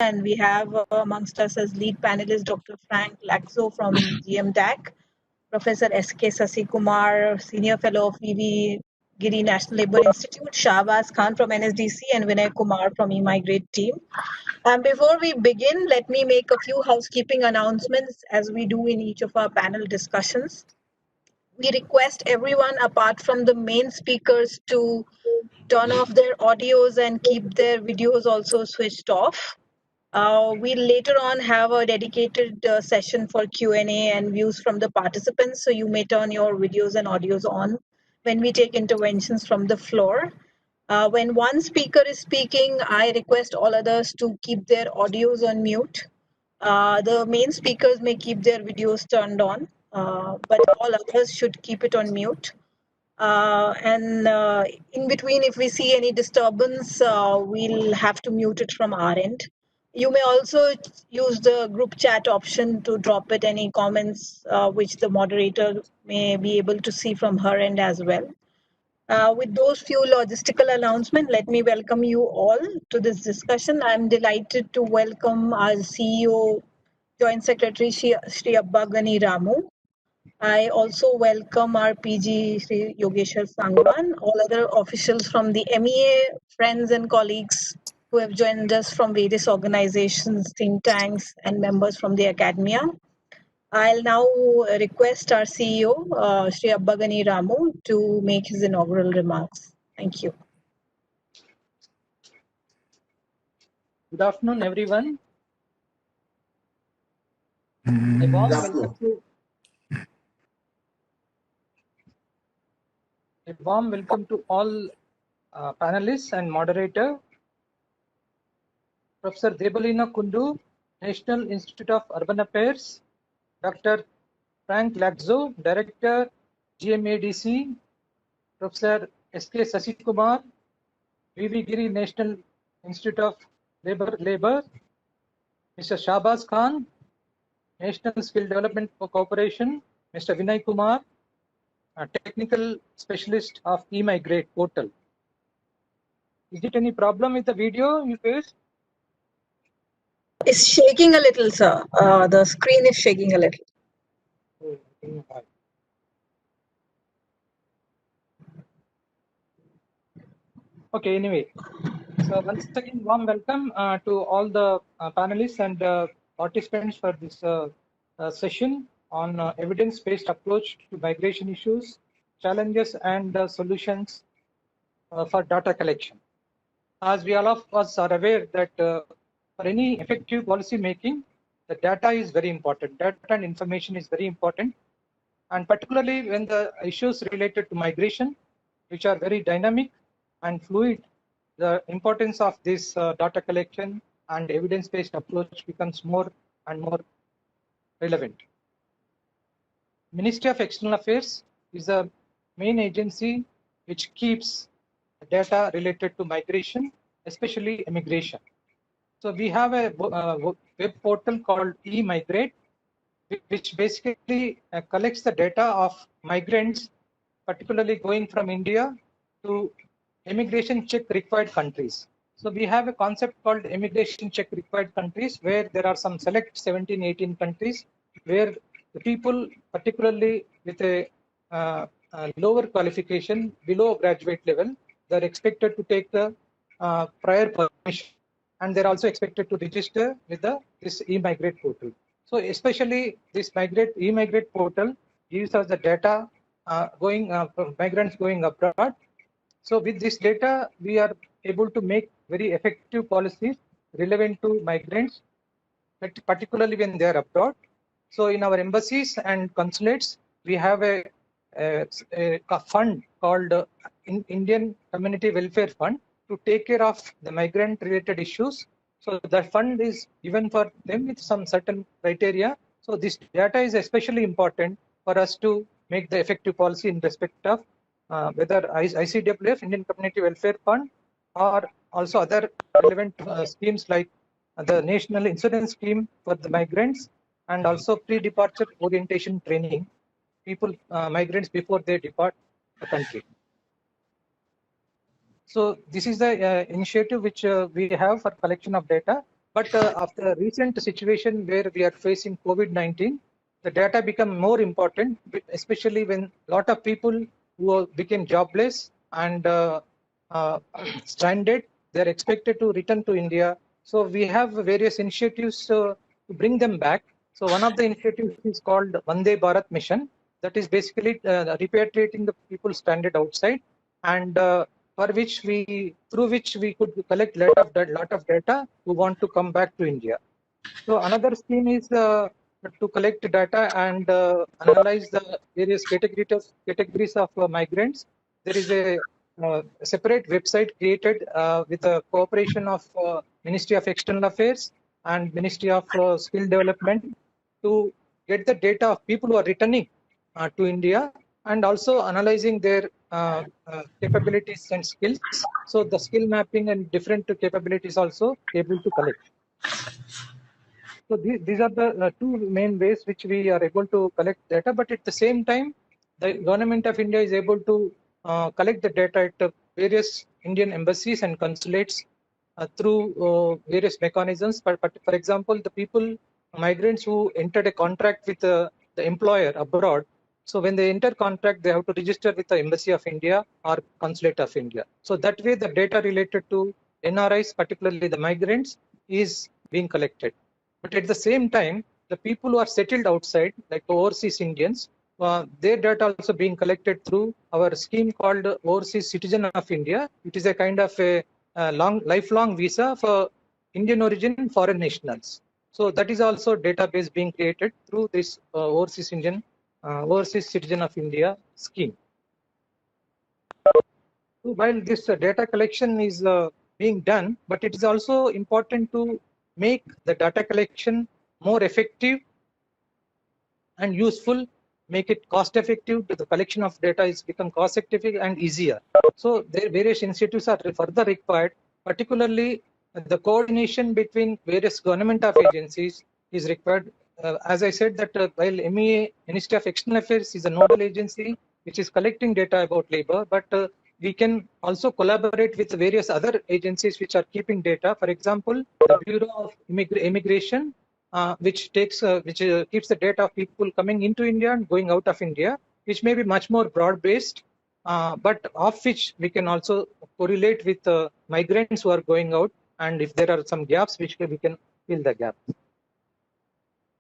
and we have amongst us as lead panelist Dr. Frank Laxo from GMDAC, Professor S.K. Sasikumar, Senior Fellow of V.V. Giri National Labour Institute, Shahbaz Khan from NSDC, and Vinay Kumar from eMigrate team. And before we begin, let me make a few housekeeping announcements as we do in each of our panel discussions. We request everyone apart from the main speakers to turn off their audios and keep their videos also switched off. We'll later on have a dedicated session for Q&A and views from the participants, so you may turn your videos and audios on when we take interventions from the floor. When one speaker is speaking, I request all others to keep their audios on mute. The main speakers may keep their videos turned on, but all others should keep it on mute. And in between, if we see any disturbance, we'll have to mute it from our end. You may also use the group chat option to drop it any comments which the moderator may be able to see from her end as well. With those few logistical announcements, let me welcome you all to this discussion. I'm delighted to welcome our CEO, Joint Secretary Shri Abbagani Ramu. I also welcome our PG Shri Yogeshwar Sangwan, all other officials from the MEA, friends and colleagues who have joined us from various organizations, think tanks, and members from the academia. I'll now request our CEO, Shri Abbagani Ramu, to make his inaugural remarks. Thank you. Good afternoon, everyone. A warm welcome to all panelists and moderator. Professor Debalina Kundu, National Institute of Urban Affairs. Dr. Frank Laxo, Director, GMADC. Professor S.K. Sasikumar, V.V. Giri National Institute of Labour. Mr. Shahbaz Khan, National Skill Development Corporation. Mr. Vinay Kumar, a technical specialist of eMigrate portal. Is it any problem with the video you face? It's shaking a little, sir. The screen is shaking a little. Okay, anyway. So once again, warm welcome to all the panelists and participants for this session on evidence-based approach to migration issues, challenges and solutions for data collection. As we all of us are aware that for any effective policy making, the data is very important. Data and information is very important, and particularly when the issues related to migration, which are very dynamic and fluid, the importance of this data collection and evidence-based approach becomes more and more relevant. Ministry of External Affairs is the main agency which keeps data related to migration, especially immigration. So we have a web portal called eMigrate, which basically collects the data of migrants, particularly going from India to immigration check required countries. So we have a concept called immigration check required countries, where there are some select 17, 18 countries where the people, particularly with a lower qualification, below graduate level, they're expected to take the prior permission, and they're also expected to register with this eMigrate portal. So especially this eMigrate portal gives us the data migrants going abroad. So with this data, we are able to make very effective policies relevant to migrants, particularly when they are abroad. So in our embassies and consulates, we have a fund called Indian Community Welfare Fund to take care of the migrant-related issues. So that fund is given for them with some certain criteria. So this data is especially important for us to make the effective policy in respect of whether ICWF, Indian Community Welfare Fund, or also other relevant schemes like the National Insurance Scheme for the migrants, and also pre-departure orientation training migrants before they depart the country. So this is the initiative which we have for collection of data. But after recent situation where we are facing COVID-19, the data become more important, especially when a lot of people who became jobless and uh, stranded, they are expected to return to India. So we have various initiatives to bring them back. So one of the initiatives is called Vande Bharat Mission. That is basically repatriating the people stranded outside, and through which we could collect lot of data who want to come back to India. So another scheme is to collect data and analyze the various categories of migrants. There is a separate website created with the cooperation of Ministry of External Affairs and Ministry of Skill Development to get the data of people who are returning to India, and also analyzing their capabilities and skills. So the skill mapping and different capabilities also able to collect. So these are the two main ways which we are able to collect data, but at the same time, the government of India is able to collect the data at various Indian embassies and consulates through various mechanisms. But for example, the migrants who entered a contract with the employer abroad, so when they enter contract, they have to register with the Embassy of India or Consulate of India. So that way, the data related to NRIs, particularly the migrants, is being collected. But at the same time, the people who are settled outside, like overseas Indians, their data also being collected through our scheme called Overseas Citizen of India. It is a kind of a lifelong visa for Indian origin foreign nationals. So that is also database being created through this Overseas Citizen of India scheme. So while this data collection is being done, but it is also important to make the data collection more effective and useful, make it cost effective. The collection of data is become cost effective and easier. So there various initiatives are further required, particularly the coordination between various government of agencies is required. As I said that while MEA, Ministry of External Affairs, is a nodal agency which is collecting data about labor, but we can also collaborate with various other agencies which are keeping data. For example, the Bureau of Immigration, which keeps the data of people coming into India and going out of India, which may be much more broad-based, but of which we can also correlate with migrants who are going out, and if there are some gaps, which we can fill the gap.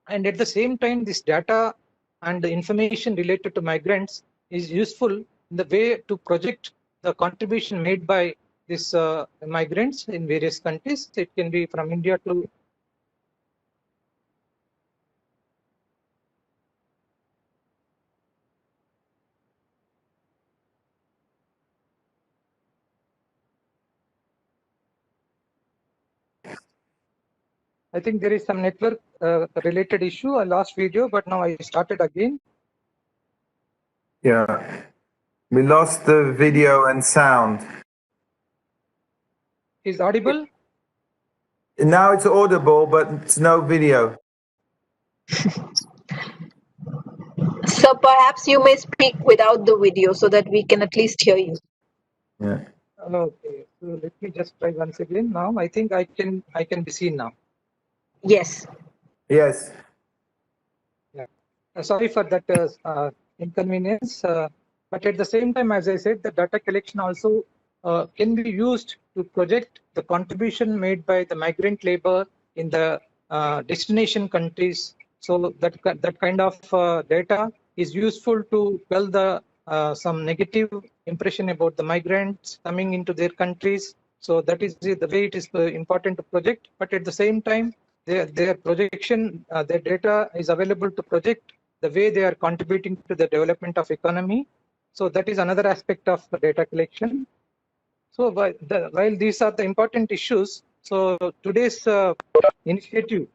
And at the same time, this data and the information related to migrants is useful in the way to project the contribution made by these migrants in various countries. It can be from India to I think there is some network related issue. I lost video, but now I started again. Yeah, we lost the video and sound. Is audible? Now it's audible, but it's no video. So perhaps you may speak without the video so that we can at least hear you. Yeah. Okay, so let me just try once again. Now I think I can be seen now. Yes. Yes. Yeah. Sorry for that inconvenience. But at the same time, as I said, the data collection also can be used to project the contribution made by the migrant labor in the destination countries. So that kind of data is useful to quell the some negative impression about the migrants coming into their countries. So that is the way it is important to project. But at the same time, their projection, their data is available to project the way they are contributing to the development of economy. So that is another aspect of the data collection. So while these are the important issues, so today's initiative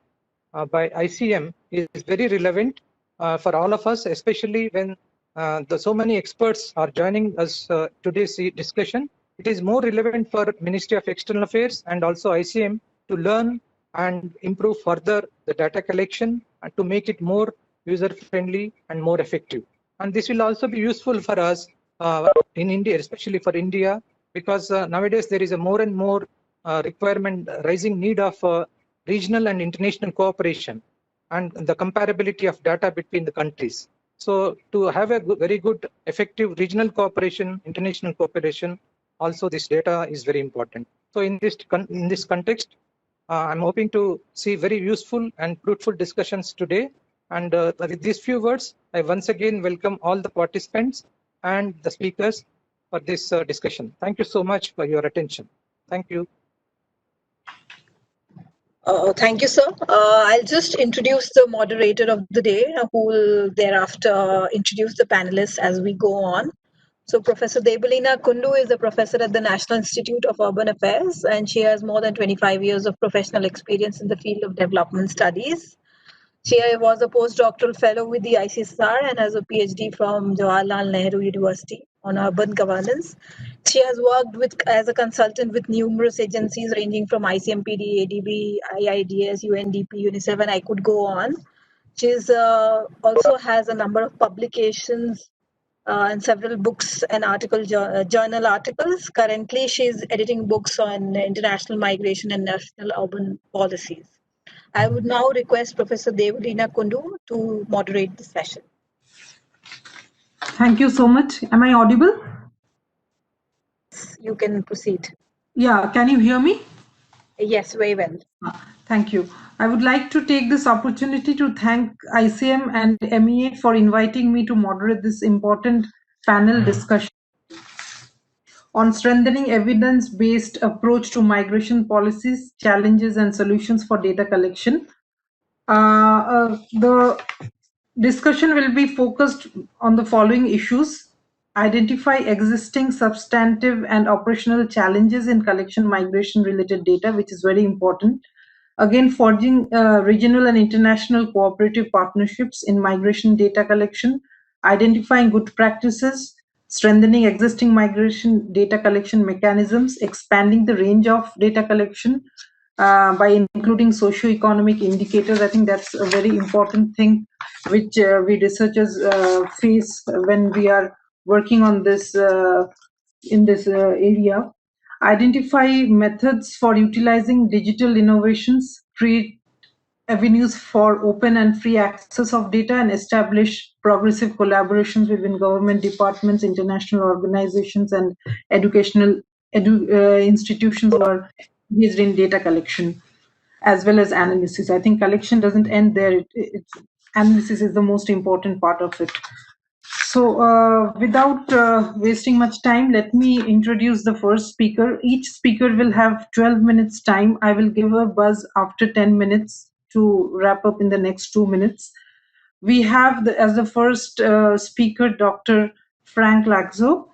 by ICM is very relevant for all of us, especially when so many experts are joining us today's discussion. It is more relevant for Ministry of External Affairs and also ICM to learn and improve further the data collection and to make it more user-friendly and more effective. And this will also be useful for us in India, especially for India, because nowadays there is a more and more requirement, rising need of regional and international cooperation and the comparability of data between the countries. So to have a very good, effective regional cooperation, international cooperation, also this data is very important. So in this context, I'm hoping to see very useful and fruitful discussions today. And with these few words, I once again welcome all the participants and the speakers for this discussion. Thank you so much for your attention. Thank you. Thank you, sir. I'll just introduce the moderator of the day, who will thereafter introduce the panelists as we go on. So Professor Debalina Kundu is a professor at the National Institute of Urban Affairs, and she has more than 25 years of professional experience in the field of development studies. She was a postdoctoral fellow with the ICSR and has a PhD from Jawaharlal Nehru University on urban governance. She has worked as a consultant with numerous agencies ranging from ICMPD, ADB, IIDS, UNDP, UNICEF, and I could go on. She also has a number of publications and several books and journal articles. Currently, she is editing books on international migration and national urban policies. I would now request Professor Debalina Kundu to moderate the session. Thank you so much. Am I audible? You can proceed. Yeah, can you hear me? Yes, very well. Thank you. I would like to take this opportunity to thank ICM and MEA for inviting me to moderate this important panel discussion on strengthening evidence-based approach to migration policies, challenges and solutions for data collection. The discussion will be focused on the following issues: identify existing substantive and operational challenges in collection migration related data, which is very important. Again, forging regional and international cooperative partnerships in migration data collection, identifying good practices, strengthening existing migration data collection mechanisms, expanding the range of data collection by including socio-economic indicators. I think that's a very important thing which we researchers face when we are working on this in this area. Identify methods for utilizing digital innovations, create avenues for open and free access of data, and establish progressive collaborations within government departments, international organizations, and educational institutions who are engaged in data collection, as well as analysis. I think collection doesn't end there. Analysis is the most important part of it. So without wasting much time, let me introduce the first speaker. Each speaker will have 12 minutes time. I will give a buzz after 10 minutes to wrap up in the next 2 minutes. We have as the first speaker, Dr. Frank Laxo.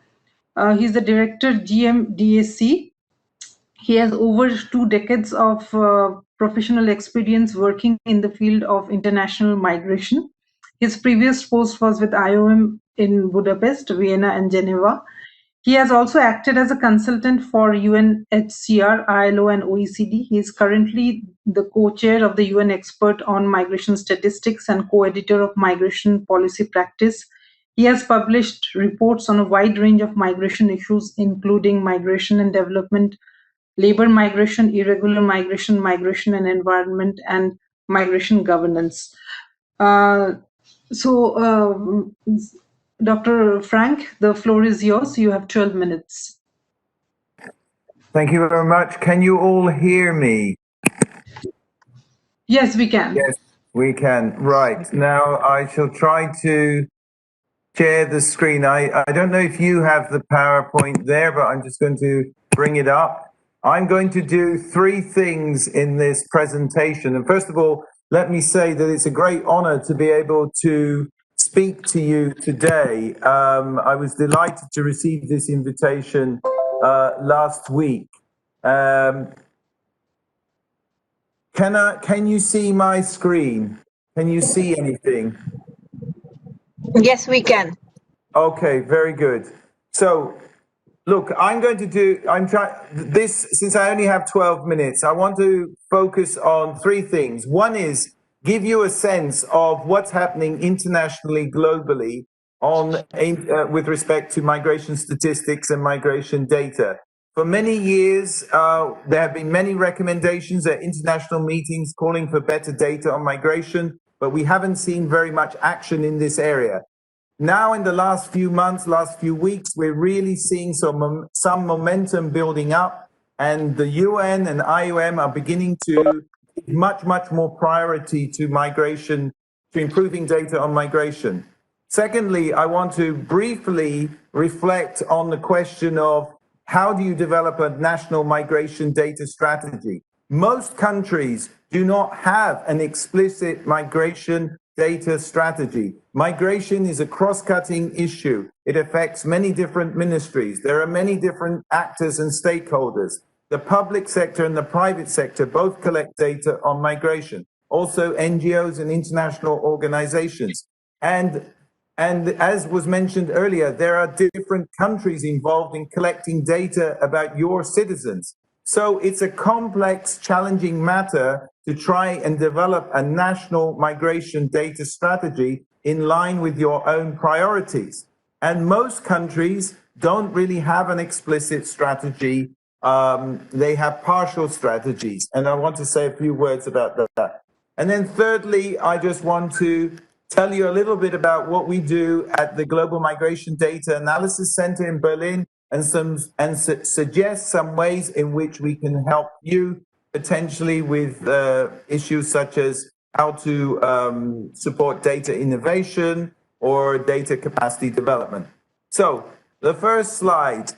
He's the director, GMDAC. He has over 2 decades of professional experience working in the field of international migration. His previous post was with IOM in Budapest, Vienna, and Geneva. He has also acted as a consultant for UNHCR, ILO, and OECD. He is currently the co-chair of the UN Expert on Migration Statistics and co-editor of Migration Policy Practice. He has published reports on a wide range of migration issues, including migration and development, labor migration, irregular migration, migration and environment, and migration governance. Dr. Frank, the floor is yours. You have 12 minutes. Thank you very much. Can you all hear me? Yes, we can. Yes, we can. Right. Now I shall try to share the screen. I don't know if you have the PowerPoint there, but I'm just going to bring it up. I'm going to do 3 things in this presentation. And first of all, let me say that it's a great honor to be able to speak to you today. I was delighted to receive this invitation last week. Can you see my screen? Can you see anything? Yes, we can. Okay, very good. So, look, since I only have 12 minutes, I want to focus on 3 things. One is give you a sense of what's happening internationally, globally, with respect to migration statistics and migration data. For many years, there have been many recommendations at international meetings calling for better data on migration, but we haven't seen very much action in this area. Now, in the last few months, last few weeks, we're really seeing some momentum building up, and the UN and IOM are beginning to give much more priority to migration, to improving data on migration. Secondly, I want to briefly reflect on the question of how do you develop a national migration data strategy? Most countries do not have an explicit migration data strategy. Migration is a cross-cutting issue. It affects many different ministries. There are many different actors and stakeholders. The public sector and the private sector both collect data on migration. Also NGOs and international organizations. And as was mentioned earlier, there are different countries involved in collecting data about your citizens. So it's a complex, challenging matter to try and develop a national migration data strategy in line with your own priorities. And most countries don't really have an explicit strategy. They have partial strategies. And I want to say a few words about that. And then thirdly, I just want to tell you a little bit about what we do at the Global Migration Data Analysis Center in Berlin and suggest some ways in which we can help you potentially with issues such as how to support data innovation or data capacity development. So the first slide.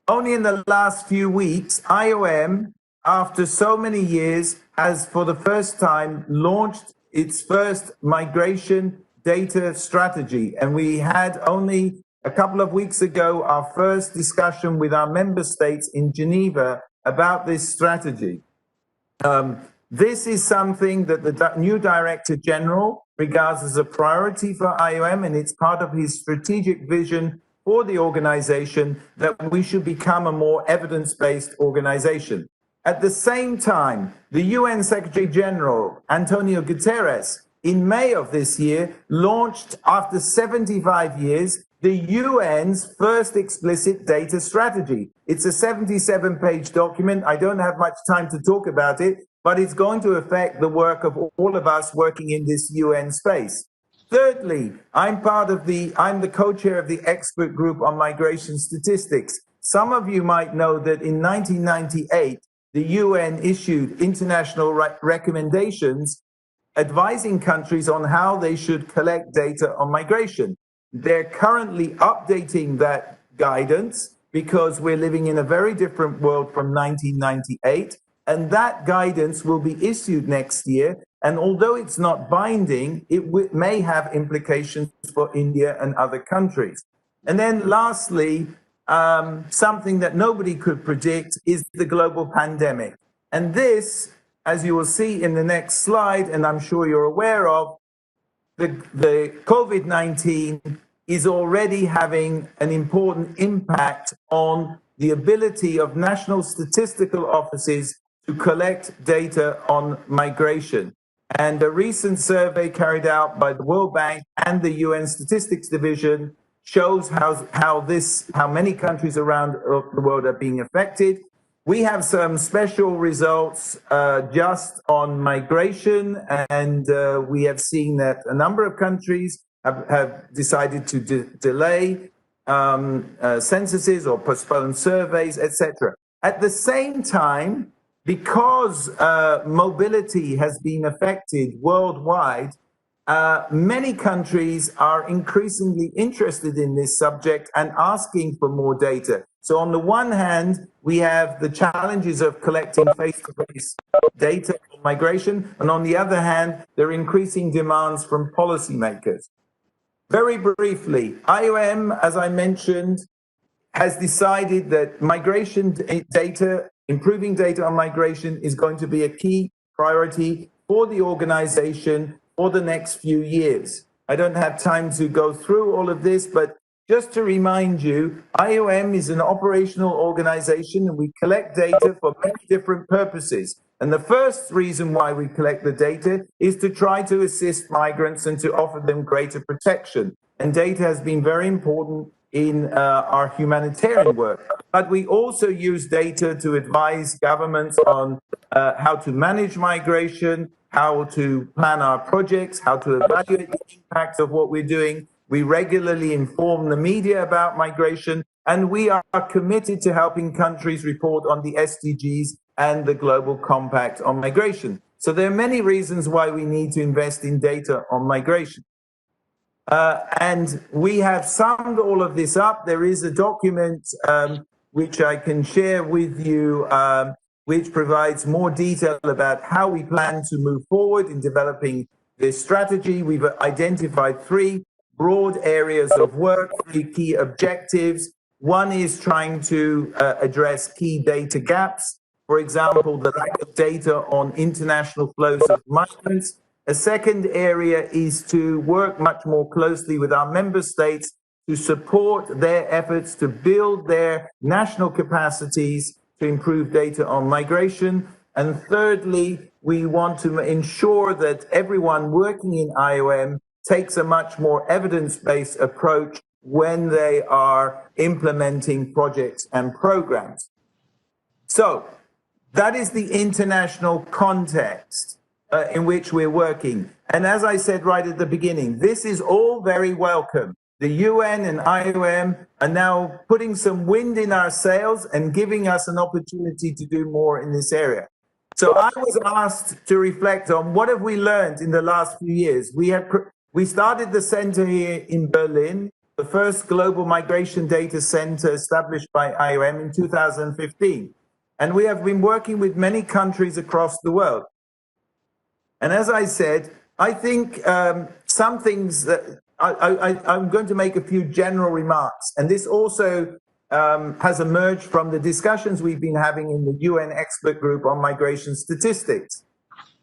Only in the last few weeks, IOM, after so many years, has for the first time launched its first migration data strategy. And we had only a couple of weeks ago our first discussion with our member states in Geneva about this strategy. This is something that the new Director General regards as a priority for IOM, and it's part of his strategic vision for the organization that we should become a more evidence-based organization. At the same time, the UN Secretary General, Antonio Guterres, in May of this year, launched, after 75 years, the UN's first explicit data strategy. It's a 77-page document. I don't have much time to talk about it, but it's going to affect the work of all of us working in this UN space. Thirdly, I'm the co-chair of the expert group on migration statistics. Some of you might know that in 1998, the UN issued international recommendations advising countries on how they should collect data on migration. They're currently updating that guidance because we're living in a very different world from 1998, and that guidance will be issued next year. And although it's not binding, it may have implications for India and other countries. And then lastly, something that nobody could predict is the global pandemic. And this, as you will see in the next slide, and I'm sure you're aware of, the COVID-19 is already having an important impact on the ability of national statistical offices to collect data on migration. And a recent survey carried out by the World Bank and the UN Statistics Division shows how many countries around the world are being affected. We have some special results just on migration, and we have seen that a number of countries have decided to delay censuses or postpone surveys, etc. At the same time, because mobility has been affected worldwide, many countries are increasingly interested in this subject and asking for more data. So on the one hand, we have the challenges of collecting face-to-face data on migration, and on the other hand, there are increasing demands from policymakers. Very briefly, IOM, as I mentioned, has decided that migration data, improving data on migration is going to be a key priority for the organization for the next few years. I don't have time to go through all of this, but just to remind you, IOM is an operational organization and we collect data for many different purposes. And the first reason why we collect the data is to try to assist migrants and to offer them greater protection. And data has been very important in our humanitarian work. But we also use data to advise governments on how to manage migration, how to plan our projects, how to evaluate the impact of what we're doing. We regularly inform the media about migration, and we are committed to helping countries report on the SDGs and the Global Compact on migration. So there are many reasons why we need to invest in data on migration. And we have summed all of this up. There is a document which I can share with you, which provides more detail about how we plan to move forward in developing this strategy. We've identified 3 broad areas of work, 3 key objectives. One is trying to address key data gaps. For example, the lack of data on international flows of migrants. A second area is to work much more closely with our member states to support their efforts to build their national capacities to improve data on migration. And thirdly, we want to ensure that everyone working in IOM takes a much more evidence-based approach when they are implementing projects and programs. So that is the international context in which we're working. And as I said right at the beginning, this is all very welcome. The UN and IOM are now putting some wind in our sails and giving us an opportunity to do more in this area. So I was asked to reflect on what have we learned in the last few years. We started the center here in Berlin, the first global migration data center established by IOM in 2015. And we have been working with many countries across the world. And as I said, I think some things that I'm going to make a few general remarks. And this also has emerged from the discussions we've been having in the UN expert group on migration statistics.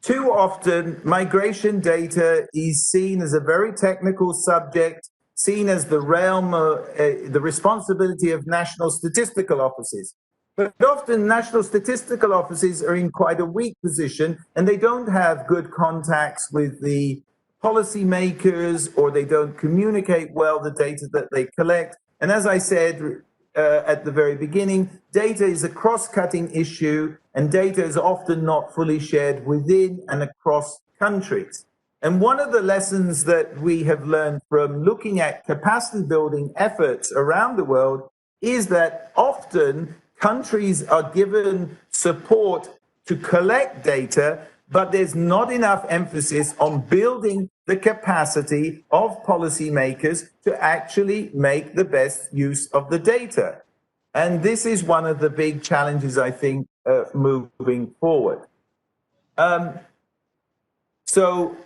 Too often, migration data is seen as a very technical subject, seen as the realm of the responsibility of national statistical offices. But often national statistical offices are in quite a weak position and they don't have good contacts with the policymakers, or they don't communicate well the data that they collect. And as I said at the very beginning, data is a cross-cutting issue, and data is often not fully shared within and across countries. And one of the lessons that we have learned from looking at capacity building efforts around the world is that often countries are given support to collect data, but there's not enough emphasis on building the capacity of policymakers to actually make the best use of the data. And this is one of the big challenges, I think, moving forward. So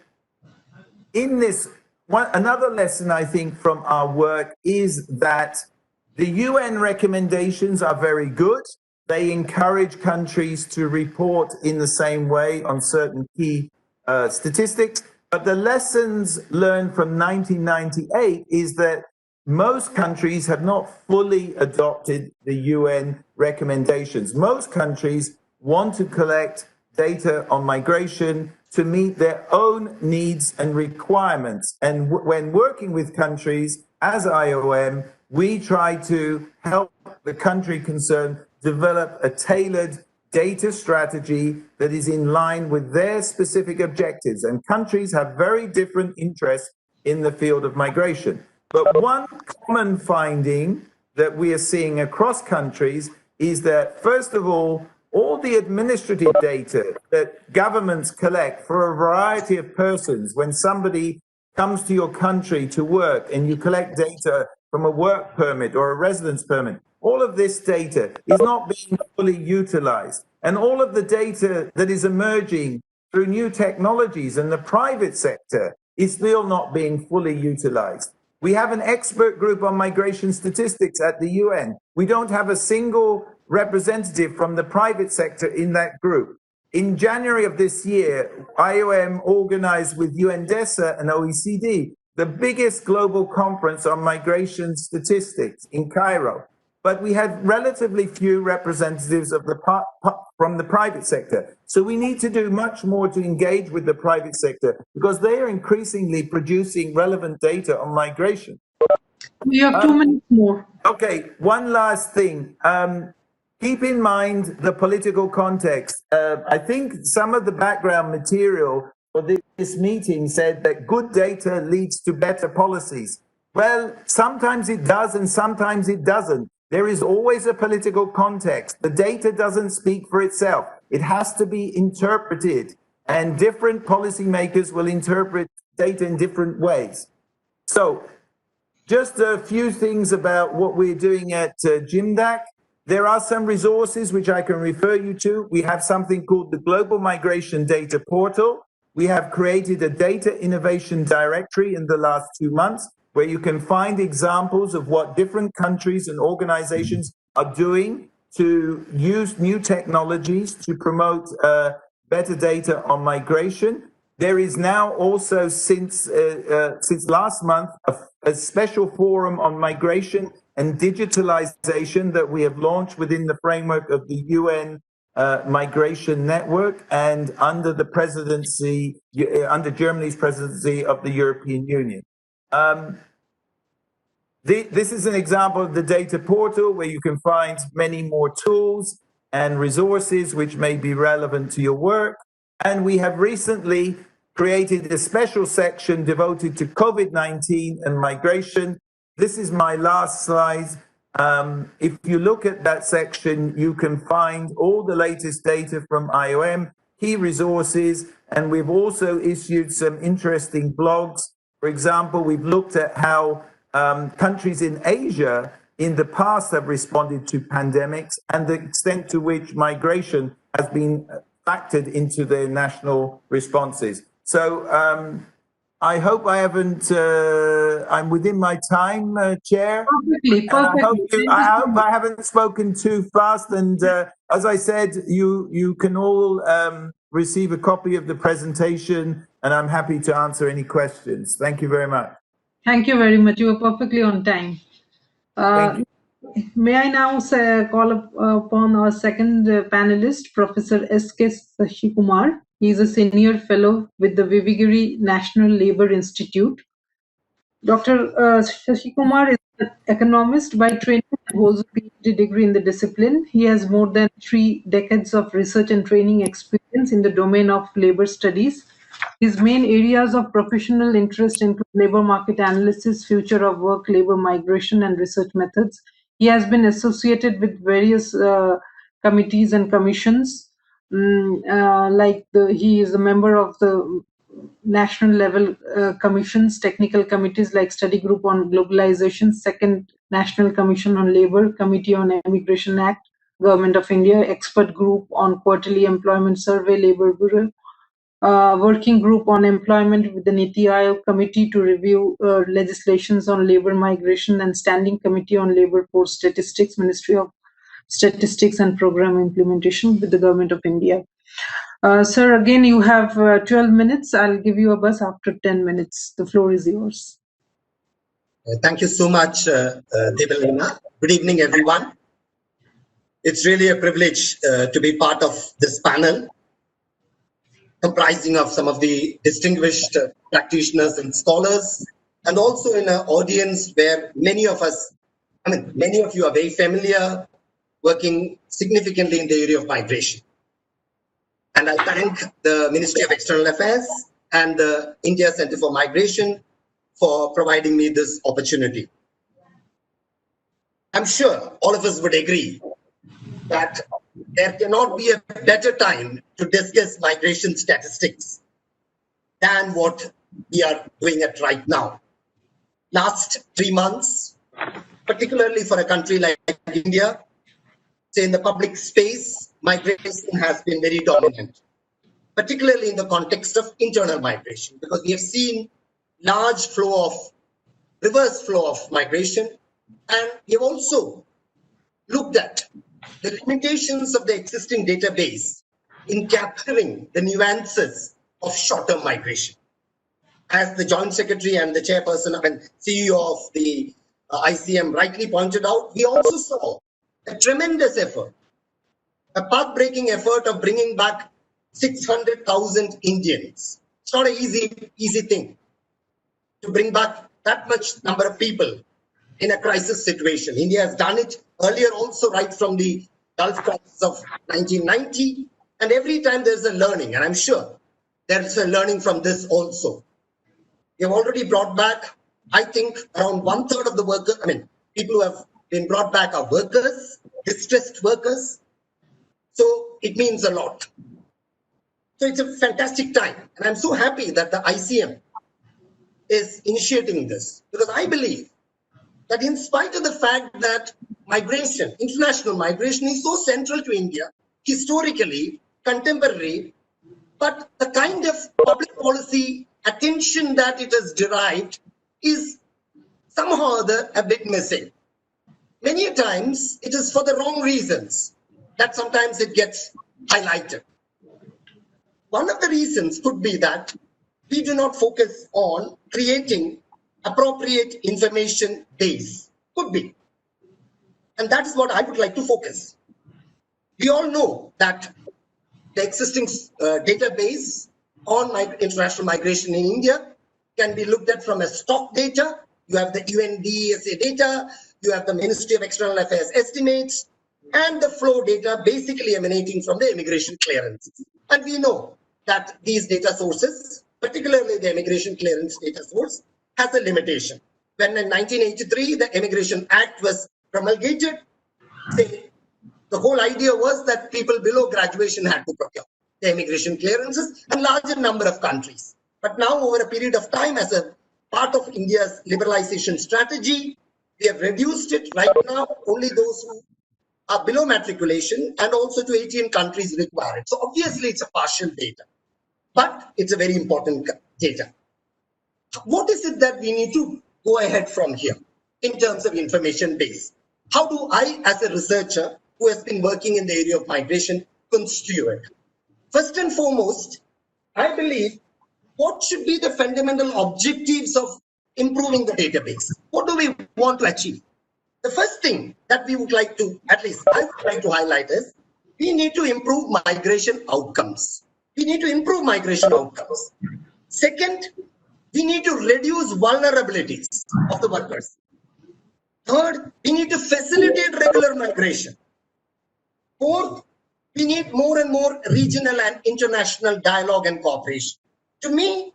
in this, another lesson, I think, from our work is that the UN recommendations are very good. They encourage countries to report in the same way on certain key statistics. But the lessons learned from 1998 is that most countries have not fully adopted the UN recommendations. Most countries want to collect data on migration to meet their own needs and requirements. And when working with countries as IOM, we try to help the country concerned develop a tailored data strategy that is in line with their specific objectives. And countries have very different interests in the field of migration. But one common finding that we are seeing across countries is that, first of all the administrative data that governments collect for a variety of persons, when somebody comes to your country to work and you collect data from a work permit or a residence permit, all of this data is not being fully utilized. And all of the data that is emerging through new technologies in the private sector is still not being fully utilized. We have an expert group on migration statistics at the UN. We don't have a single representative from the private sector in that group. In January of this year, IOM organized with UNDESA and OECD the biggest global conference on migration statistics in Cairo. But we had relatively few representatives of from the private sector. So we need to do much more to engage with the private sector because they are increasingly producing relevant data on migration. We have 2 minutes more. Okay, one last thing. Keep in mind the political context. I think some of the background material for this meeting said that good data leads to better policies. Well, sometimes it does and sometimes it doesn't. There is always a political context. The data doesn't speak for itself. It has to be interpreted, and different policymakers will interpret data in different ways. So, just a few things about what we're doing at GIMDAC. There are some resources which I can refer you to. We have something called the Global Migration Data Portal. We have created a data innovation directory in the last 2 months where you can find examples of what different countries and organizations are doing to use new technologies to promote better data on migration. There is now also, since last month, a special forum on migration and digitalization that we have launched within the framework of the UN Migration Network and under the presidency, under Germany's presidency of the European Union. This is an example of the data portal where you can find many more tools and resources which may be relevant to your work. And we have recently created a special section devoted to COVID-19 and migration. This is my last slide. If you look at that section, you can find all the latest data from IOM, key resources, and we've also issued some interesting blogs. For example, we've looked at how countries in Asia in the past have responded to pandemics and the extent to which migration has been factored into their national responses. So I hope I haven't, I'm within my time, Chair. Perfectly. I hope I haven't spoken too fast. And as I said, you can all receive a copy of the presentation, and I'm happy to answer any questions. Thank you very much. Thank you very much. You were perfectly on time. Thank you. May I now call upon our second panelist, Professor S.K. Sasikumar. He is a senior fellow with the Vivagiri National Labour Institute. Dr. Sasikumar is an economist by training and holds a PhD degree in the discipline. He has more than 3 decades of research and training experience in the domain of labour studies. His main areas of professional interest include labour market analysis, future of work, labour migration, and research methods. He has been associated with various committees and commissions. He is a member of the national level commissions, technical committees like Study Group on Globalization, Second National Commission on Labour, Committee on Immigration Act, Government of India, Expert Group on Quarterly Employment Survey, Labour Bureau, Working Group on Employment with the Niti Aayog Committee to review legislations on labour migration, and Standing Committee on Labour Force Statistics, Ministry of Statistics and Program Implementation with the Government of India. Sir, again, you have 12 minutes. I'll give you a buzz after 10 minutes. The floor is yours. Thank you so much, Devalina. Good evening, everyone. It's really a privilege to be part of this panel, comprising of some of the distinguished practitioners and scholars, and also in an audience where many of you are very familiar, working significantly in the area of migration. And I thank the Ministry of External Affairs and the India Center for Migration for providing me this opportunity. I'm sure all of us would agree that there cannot be a better time to discuss migration statistics than what we are doing it right now. Last 3 months, particularly for a country like India, say in the public space, migration has been very dominant, particularly in the context of internal migration, because we have seen large flow of, reverse flow of migration, and we have also looked at the limitations of the existing database in capturing the nuances of short-term migration. As the Joint Secretary and the Chairperson and CEO of the ICM rightly pointed out, we also saw a tremendous effort, a path-breaking effort of bringing back 600,000 Indians. It's not an easy thing to bring back that much number of people in a crisis situation. India has done it earlier also, right from the Gulf crisis of 1990. And every time there's a learning, and I'm sure there's a learning from this also. We have already brought back, I think, around 1/3 of the workers. I mean, people who have been brought back are workers, distressed workers. So it means a lot. So it's a fantastic time. And I'm so happy that the ICM is initiating this, because I believe that in spite of the fact that migration, international migration is so central to India, historically, contemporary, but the kind of public policy attention that it has derived is somehow or other a bit missing. Many times it is for the wrong reasons that sometimes it gets highlighted. One of the reasons could be that we do not focus on creating appropriate information base. Could be. And that is what I would like to focus. We all know that the existing database on international migration in India can be looked at from a stock data. You have the UNDSA data, you have the Ministry of External Affairs estimates, and the flow data basically emanating from the immigration clearances. And we know that these data sources, particularly the immigration clearance data source, has a limitation. When in 1983, the Immigration Act was promulgated, the whole idea was that people below graduation had to procure the immigration clearances, and larger number of countries. But now, over a period of time, as a part of India's liberalization strategy, we have reduced it. Right now, only those who are below matriculation and also to 18 countries require it. So obviously, it's a partial data, but it's a very important data. What is it that we need to go ahead from here in terms of information base? How do I, as a researcher who has been working in the area of migration, construe it? First and foremost, I believe what should be the fundamental objectives of improving the database? What do we want to achieve? The first thing that we would like to, at least I would like to highlight, is we need to improve migration outcomes. We need to improve migration outcomes. Second, we need to reduce vulnerabilities of the workers. Third, we need to facilitate regular migration. Fourth, we need more and more regional and international dialogue and cooperation. To me,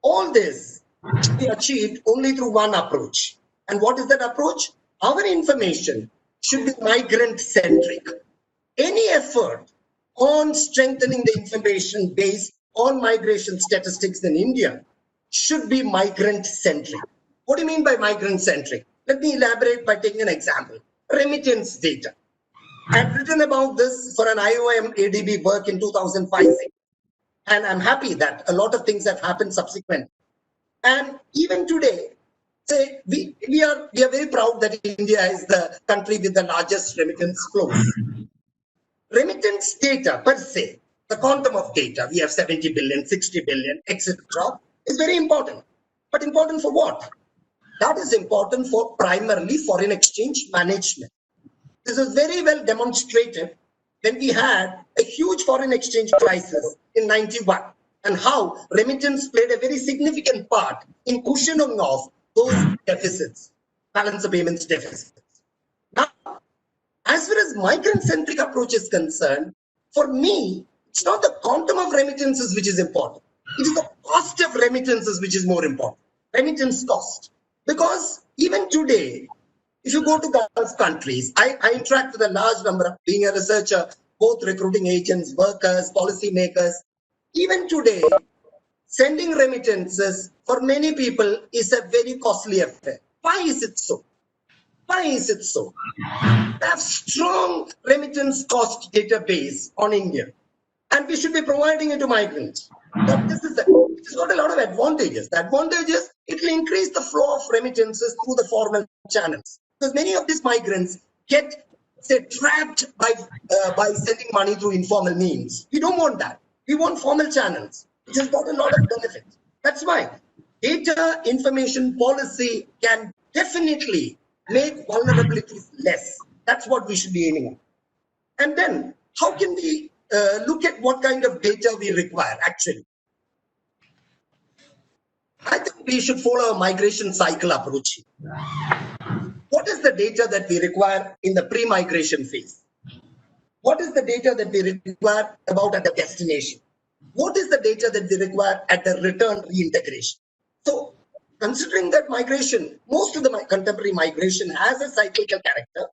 all this should be achieved only through one approach. And what is that approach? Our information should be migrant-centric. Any effort on strengthening the information base on migration statistics in India should be migrant-centric. What do you mean by migrant-centric? Let me elaborate by taking an example. Remittance data. I had written about this for an IOM ADB work in 2005, and I'm happy that a lot of things have happened subsequently. And even today, say we are very proud that India is the country with the largest remittance flows. Remittance data per se, the quantum of data, we have 70 billion, 60 billion, etc., is very important. But important for what? That is important for primarily foreign exchange management. This is very well demonstrated when we had a huge foreign exchange crisis in 91, and how remittance played a very significant part in cushioning off those deficits, balance of payments deficits. Now, as far as migrant-centric approach is concerned, for me, it's not the quantum of remittances which is important. It is the cost of remittances which is more important. Remittance cost. Because even today, if you go to Gulf countries, I interact with a large number of, being a researcher, both recruiting agents, workers, policymakers. Even today, sending remittances for many people is a very costly affair. Why is it so? Why is it so? We have strong remittance cost database on India, and we should be providing it to migrants. But it's got a lot of advantages. The advantages, it will increase the flow of remittances through the formal channels. Because many of these migrants get, say, trapped by sending money through informal means. We don't want that. We want formal channels, which has got a lot of benefits. That's why data information policy can definitely make vulnerabilities less. That's what we should be aiming at. And then, how can we look at what kind of data we require, actually? I think we should follow a migration cycle approach. what is the data that we require in the pre-migration phase? What is the data that we require about at the destination? What is the data that we require at the return reintegration? So considering that migration, most of the contemporary migration has a cyclical character,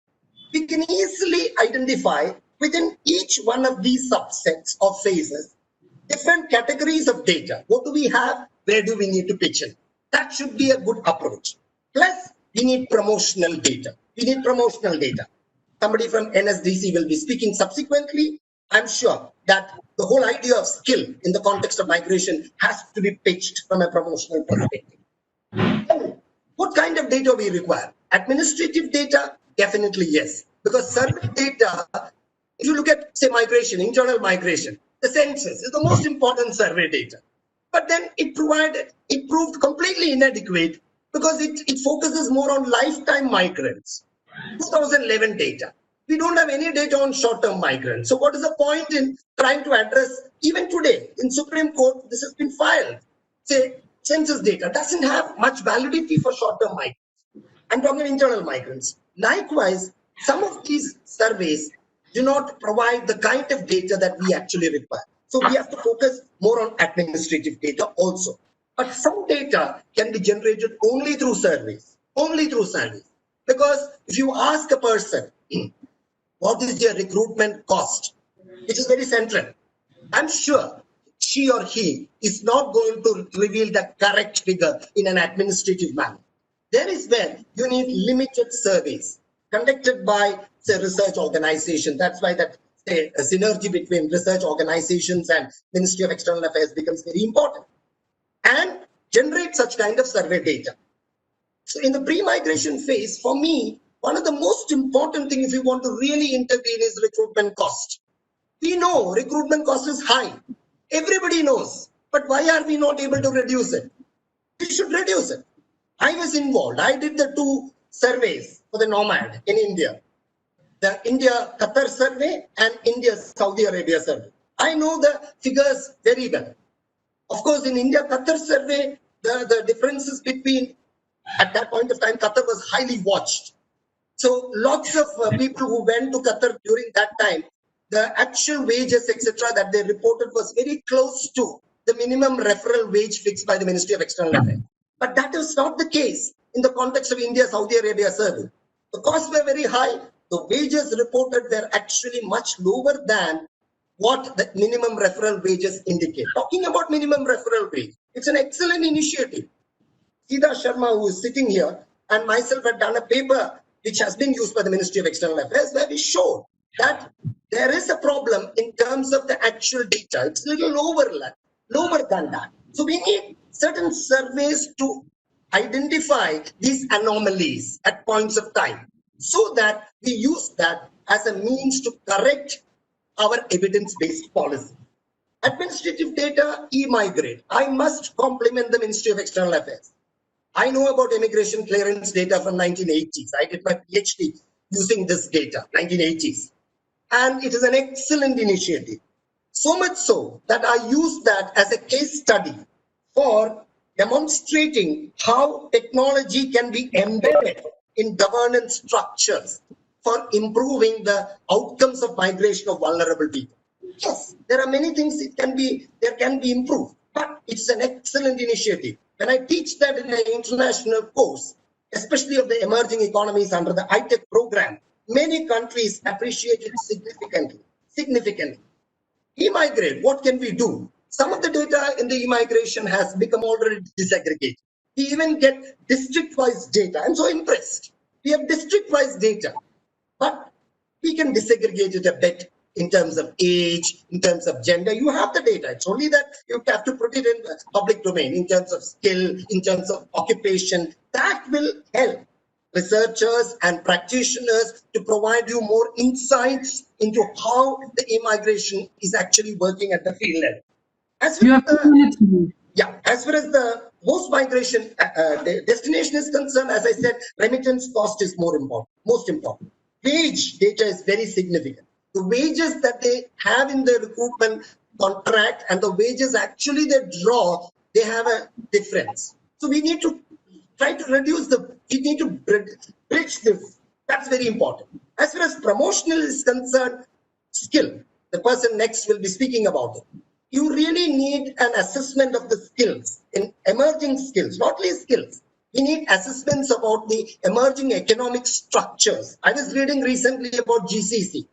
we can easily identify within each one of these subsets or phases different categories of data. What do we have? Where do we need to pitch in? That should be a good approach. Plus, we need promotional data. We need promotional data. Somebody from NSDC will be speaking subsequently. I'm sure that the whole idea of skill in the context of migration has to be pitched from a promotional perspective. And what kind of data we require? Administrative data? Definitely yes. Because survey data, if you look at, say, migration, internal migration, the census is the most important survey data. But then it proved completely inadequate because it focuses more on lifetime migrants. 2011 data. We don't have any data on short-term migrants. So what is the point in trying to address, even today in Supreme Court, this has been filed. Say, census data doesn't have much validity for short-term migrants. I'm talking internal migrants. Likewise, some of these surveys do not provide the kind of data that we actually require. So we have to focus more on administrative data also. But some data can be generated only through surveys, Because if you ask a person, what is your recruitment cost, which is very central, I'm sure she or he is not going to reveal the correct figure in an administrative manner. There is where you need limited surveys conducted by, say, research organization. That's why that, say, a synergy between research organizations and Ministry of External Affairs becomes very important. And generate such kind of survey data. So in the pre-migration phase, for me, one of the most important things if you want to really intervene is recruitment cost. We know recruitment cost is high. Everybody knows. But why are we not able to reduce it? We should reduce it. I was involved. I did the 2 surveys for the Nomad in India. The India-Qatar survey and India-Saudi Arabia survey. I know the figures very well. Of course, in India-Qatar survey, the differences between, at that point of time, Qatar was highly watched. So lots of people who went to Qatar during that time, the actual wages, etc., that they reported was very close to the minimum referral wage fixed by the Ministry of External Affairs. But that is not the case in the context of India-Saudi Arabia survey. The costs were very high. The wages reported were actually much lower than what the minimum referral wages indicate. Talking about minimum referral wage, it's an excellent initiative. Sita Sharma, who is sitting here, and myself had done a paper which has been used by the Ministry of External Affairs, where we showed that there is a problem in terms of the actual data. It's a little lower than that. So we need certain surveys to identify these anomalies at points of time so that we use that as a means to correct our evidence-based policy. Administrative data, e-migrate. I must compliment the Ministry of External Affairs. I know about immigration clearance data from 1980s. I did my PhD using this data, 1980s. And it is an excellent initiative. So much so that I use that as a case study for demonstrating how technology can be embedded in governance structures for improving the outcomes of migration of vulnerable people. Yes, there are many things there can be improved, but it's an excellent initiative. When I teach that in an international course, especially of the emerging economies under the ITEC program, many countries appreciate it significantly. E-migrate, what can we do? Some of the data in the e-migration has become already disaggregated. We even get district-wise data. I'm so impressed. We have district-wise data, but we can disaggregate it a bit in terms of age, in terms of gender. You have the data. It's only that you have to put it in the public domain in terms of skill, in terms of occupation. That will help researchers and practitioners to provide you more insights into how the immigration is actually working at the field level. As far as the post migration destination is concerned, as I said, remittance cost is most important. Wage data is very significant. The wages that they have in their recruitment contract and the wages actually they draw, they have a difference. So we need to try to reduce we need to bridge this. That's very important. As far as promotional is concerned, skill, the person next will be speaking about it. You really need an assessment of the skills, in emerging skills, not only skills. We need assessments about the emerging economic structures. I was reading recently about GCC.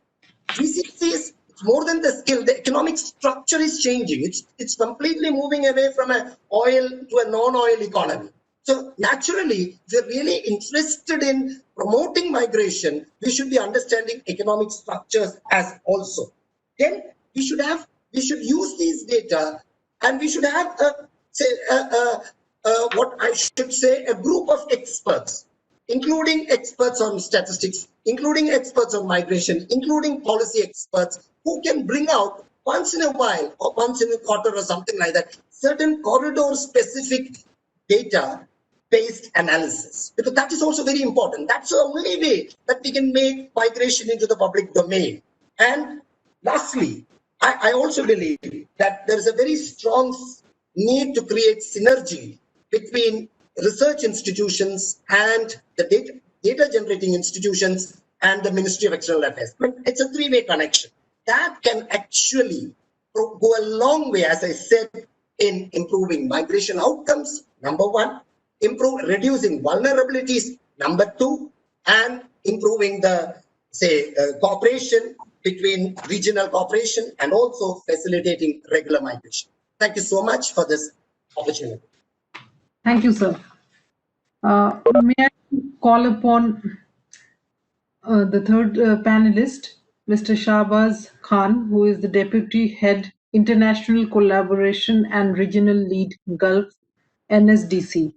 GCC is more than the skill. The economic structure is changing. It's completely moving away from an oil to a non-oil economy. So naturally, if we're really interested in promoting migration, we should be understanding economic structures as also. Then we should use these data, and we should have what I should say, a group of experts, including experts on statistics, including experts on migration, including policy experts, who can bring out once in a while or once in a quarter or something like that, certain corridor-specific data-based analysis. Because that is also very important. That's the only way that we can make migration into the public domain. And lastly, I also believe that there is a very strong need to create synergy between research institutions and the data generating institutions and the Ministry of External Affairs. It's a three-way connection. That can actually go a long way, as I said, in improving migration outcomes, number one, reducing vulnerabilities, number two, and improving the, cooperation between regional cooperation and also facilitating regular migration. Thank you so much for this opportunity. Thank you, sir. May I call upon the third panelist, Mr. Shahbaz Khan, who is the Deputy Head, International Collaboration and Regional Lead, Gulf, NSDC.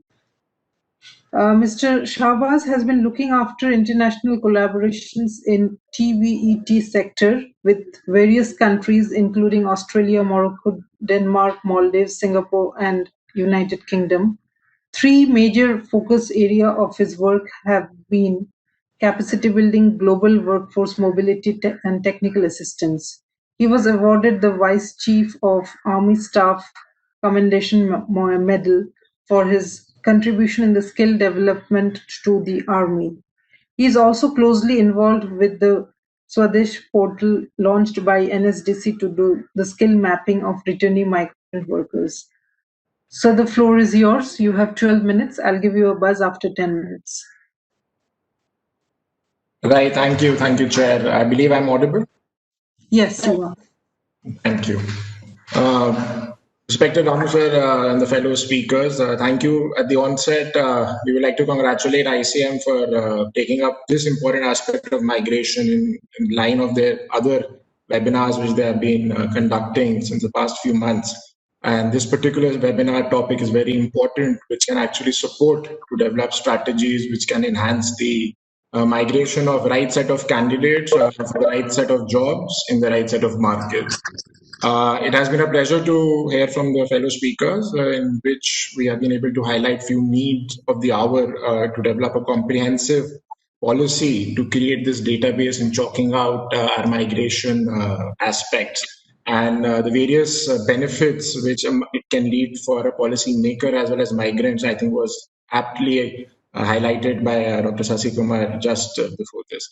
Mr. Shahbaz has been looking after international collaborations in TVET sector with various countries, including Australia, Morocco, Denmark, Maldives, Singapore, and United Kingdom. Three major focus areas of his work have been capacity building, global workforce mobility, and technical assistance. He was awarded the Vice Chief of Army Staff Commendation Medal for his contribution in the skill development to the Army. He is also closely involved with the Swadesh portal launched by NSDC to do the skill mapping of returning migrant workers. So the floor is yours. You have 12 minutes. I'll give you a buzz after 10 minutes. Right. Thank you. Thank you, Chair. I believe I'm audible. Yes, you are. Thank you. Respected Ranu sir and the fellow speakers, thank you. At the onset, we would like to congratulate ICM for taking up this important aspect of migration in line of their other webinars which they have been conducting since the past few months. And this particular webinar topic is very important, which can actually support to develop strategies which can enhance the migration of right set of candidates for the right set of jobs in the right set of markets. It has been a pleasure to hear from the fellow speakers in which we have been able to highlight few needs of the hour to develop a comprehensive policy to create this database and chalking out our migration aspects and the various benefits which it can lead for a policy maker as well as migrants, I think was aptly highlighted by Dr. Sasikumar just before this.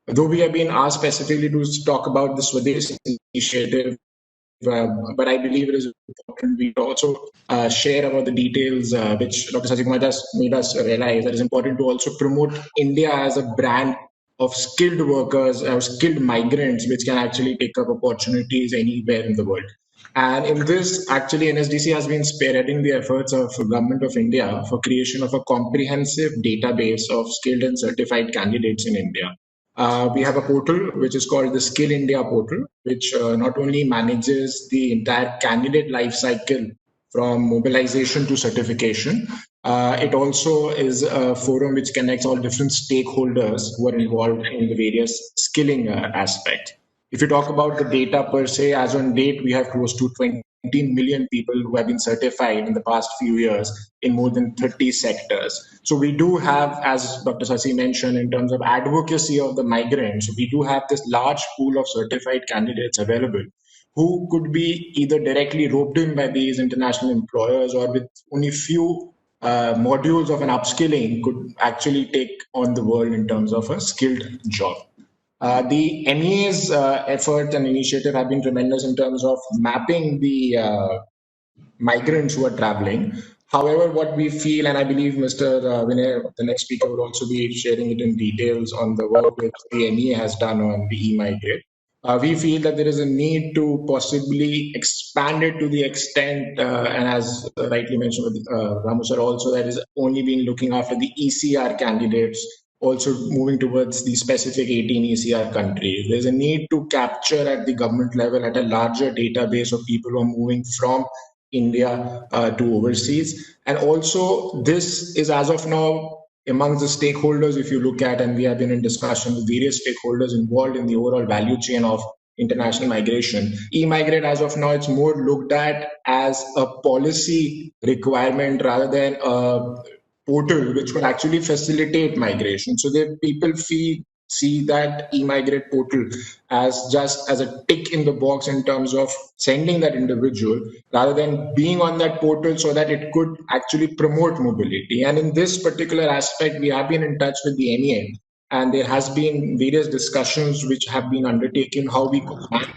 Though we have been asked specifically to talk about the Swadesh initiative, but I believe it is important we also share about the details which Dr. Sasikumar just made us realize that it is important to also promote India as a brand of skilled workers or skilled migrants which can actually take up opportunities anywhere in the world. And in this, actually, NSDC has been spearheading the efforts of the Government of India for creation of a comprehensive database of skilled and certified candidates in India. We have a portal which is called the Skill India portal, which not only manages the entire candidate life cycle from mobilization to certification, it also is a forum which connects all different stakeholders who are involved in the various skilling aspects. If you talk about the data per se, as on date, we have close to 20 million people who have been certified in the past few years in more than 30 sectors. So we do have, as Dr. Sasi mentioned, in terms of advocacy of the migrants, we do have this large pool of certified candidates available who could be either directly roped in by these international employers or with only few modules of an upskilling could actually take on the world in terms of a skilled job. The MEA's effort and initiative have been tremendous in terms of mapping the migrants who are traveling. However, what we feel, and I believe Mr. Vinay, the next speaker, would also be sharing it in details on the work which the MEA has done on the e-migrate. We feel that there is a need to possibly expand it to the extent, and as rightly mentioned with Ramu sir also, that is only been looking after the ECR candidates, also moving towards the specific 18 ECR countries. There's a need to capture at the government level at a larger database of people who are moving from India to overseas. And also this is as of now amongst the stakeholders, if you look at, and we have been in discussion with various stakeholders involved in the overall value chain of international migration. E-migrate as of now, it's more looked at as a policy requirement rather than a portal which will actually facilitate migration. So that people see that e-migrate portal as just as a tick in the box in terms of sending that individual rather than being on that portal so that it could actually promote mobility. And in this particular aspect, we have been in touch with the MEA, and there has been various discussions which have been undertaken how we could map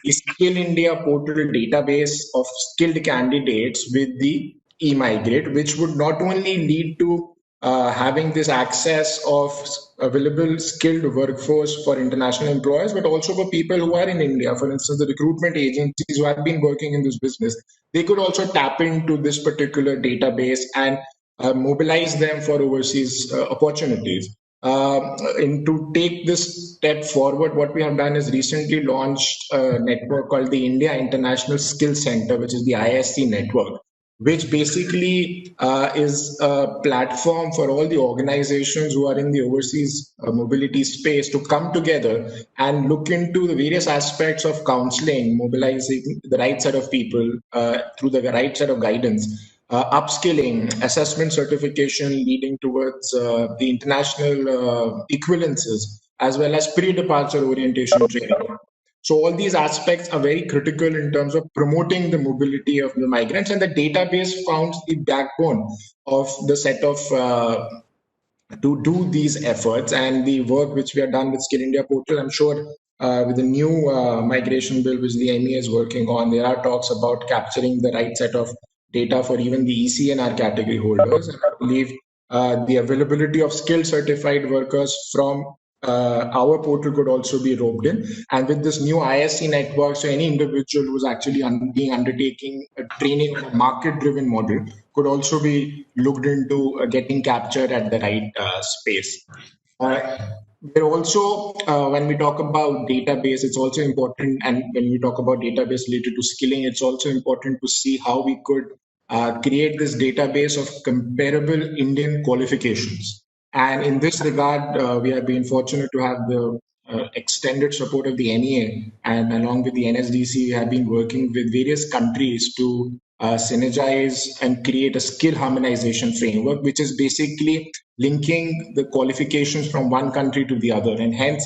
the Skill India portal database of skilled candidates with the e-migrate, which would not only lead to having this access of available skilled workforce for international employers, but also for people who are in India. For instance, the recruitment agencies who have been working in this business, they could also tap into this particular database and mobilize them for overseas opportunities. And to take this step forward, what we have done is recently launched a network called the India International Skills Center, which is the ISC network, which basically is a platform for all the organizations who are in the overseas mobility space to come together and look into the various aspects of counseling, mobilizing the right set of people through the right set of guidance, upskilling, assessment certification leading towards the international equivalences, as well as pre-departure orientation training. So all these aspects are very critical in terms of promoting the mobility of the migrants, and the database forms the backbone of the set of to do these efforts. And the work which we have done with Skill India portal, I'm sure with the new migration bill which the MEA is working on, there are talks about capturing the right set of data for even the ECNR category holders. And I believe the availability of skilled certified workers from our portal could also be roped in. And with this new ISC network, so any individual who's actually undertaking a training on a market-driven model could also be looked into getting captured at the right space. There also, when we talk about database, it's also important, and when we talk about database related to skilling, it's also important to see how we could create this database of comparable Indian qualifications. And in this regard, we have been fortunate to have the extended support of the MEA, and along with the NSDC, we have been working with various countries to synergize and create a skill harmonization framework, which is basically linking the qualifications from one country to the other, and hence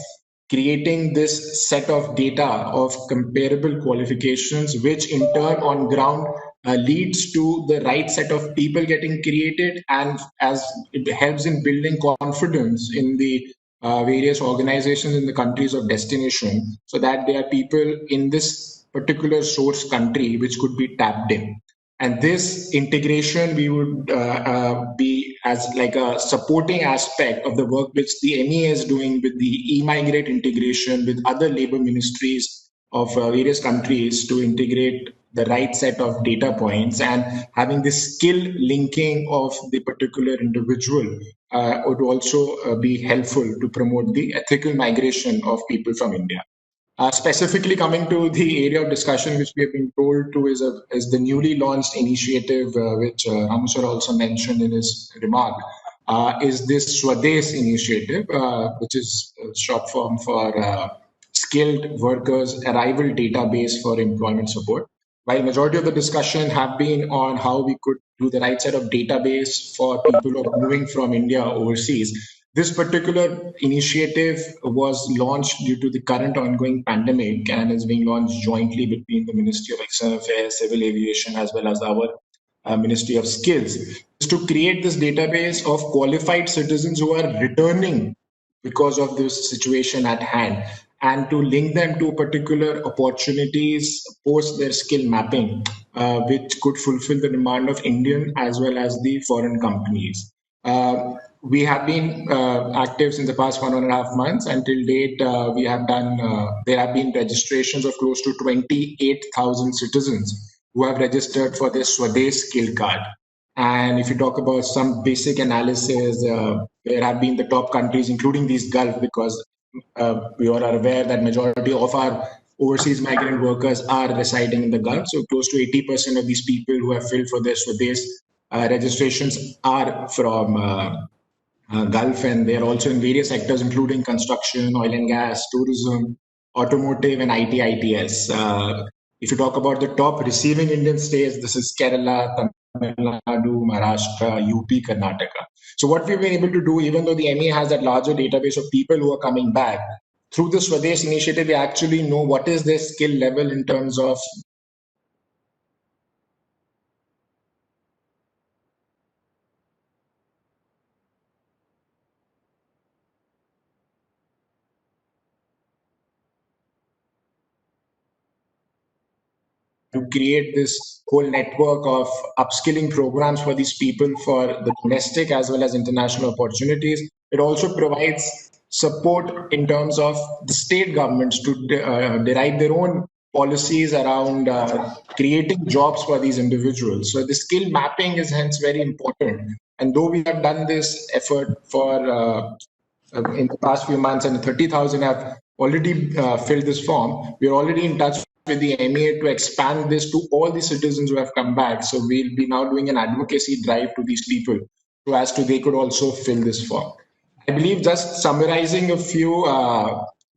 creating this set of data of comparable qualifications, which in turn on ground leads to the right set of people getting created, and as it helps in building confidence in the various organizations in the countries of destination, so that there are people in this particular source country which could be tapped in. And this integration we would be as like a supporting aspect of the work which the MEA is doing with the e-migrate integration with other labor ministries of various countries to integrate the right set of data points, and having this skill linking of the particular individual would also be helpful to promote the ethical migration of people from India. Specifically coming to the area of discussion which we have been told to is the newly launched initiative which Ramu sir also mentioned in his remark, is this Swades initiative, which is a short form for skilled workers arrival database for employment support. While majority of the discussion have been on how we could do the right set of database for people who are moving from India overseas, this particular initiative was launched due to the current ongoing pandemic and is being launched jointly between the Ministry of External Affairs, Civil Aviation, as well as our Ministry of Skills, is to create this database of qualified citizens who are returning because of this situation at hand, and to link them to particular opportunities post their skill mapping, which could fulfill the demand of Indian as well as the foreign companies. We have been active since the past 1.5 months, and till date, we have done. There have been registrations of close to 28,000 citizens who have registered for their Swadesh skill card. And if you talk about some basic analysis, there have been the top countries, including these Gulf, because we all are aware that majority of our overseas migrant workers are residing in the Gulf. So close to 80% of these people who have filled for their Swadesh registrations are from Gulf, and they are also in various sectors, including construction, oil and gas, tourism, automotive, and IT, ITS. If you talk about the top receiving Indian states, this is Kerala, Tamil Nadu, Maharashtra, UP, Karnataka. So what we've been able to do, even though the MEA has that larger database of people who are coming back, through the Swadesh initiative, we actually know what is their skill level in terms of to create this whole network of upskilling programs for these people for the domestic as well as international opportunities. It also provides support in terms of the state governments to derive their own policies around creating jobs for these individuals. So the skill mapping is hence very important. And though we have done this effort for in the past few months, and 30,000 have already filled this form, we are already in touch with the MEA to expand this to all the citizens who have come back. So we'll be now doing an advocacy drive to these people so as to they could also fill this form. I believe, just summarizing a few,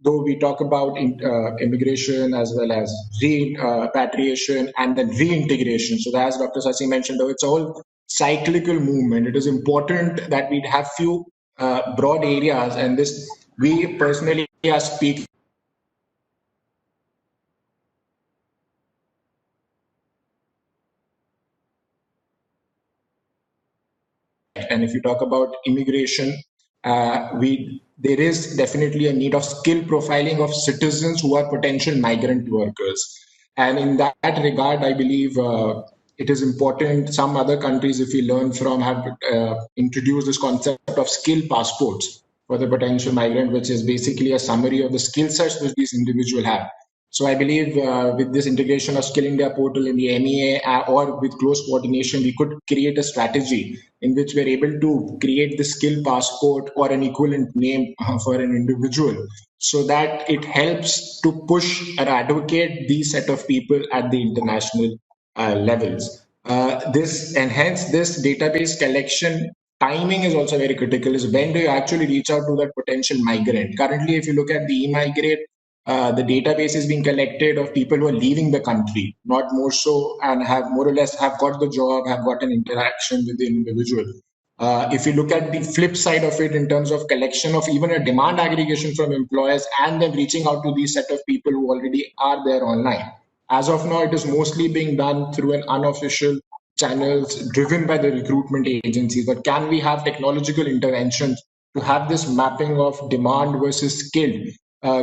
though we talk about immigration as well as repatriation and then reintegration. So as Dr. Sasi mentioned, though it's all cyclical movement, it is important that we have few broad areas, and this we personally are speaking. And if you talk about immigration, there is definitely a need of skill profiling of citizens who are potential migrant workers. And in that regard, I believe it is important. Some other countries, if we learn from, have introduced this concept of skill passports for the potential migrant, which is basically a summary of the skill sets which these individuals have. So I believe with this integration of Skill India portal in the MEA or with close coordination, we could create a strategy in which we're able to create the skill passport or an equivalent name for an individual, so that it helps to push or advocate these set of people at the international levels. This database collection timing is also very critical. Is when do you actually reach out to that potential migrant? Currently, if you look at the eMigrate, the database is being collected of people who are leaving the country, not more so, and have more or less have got the job, have got an interaction with the individual. If you look at the flip side of it in terms of collection of even a demand aggregation from employers and then reaching out to these set of people who already are there online. As of now, it is mostly being done through an unofficial channels driven by the recruitment agencies. But can we have technological interventions to have this mapping of demand versus skilled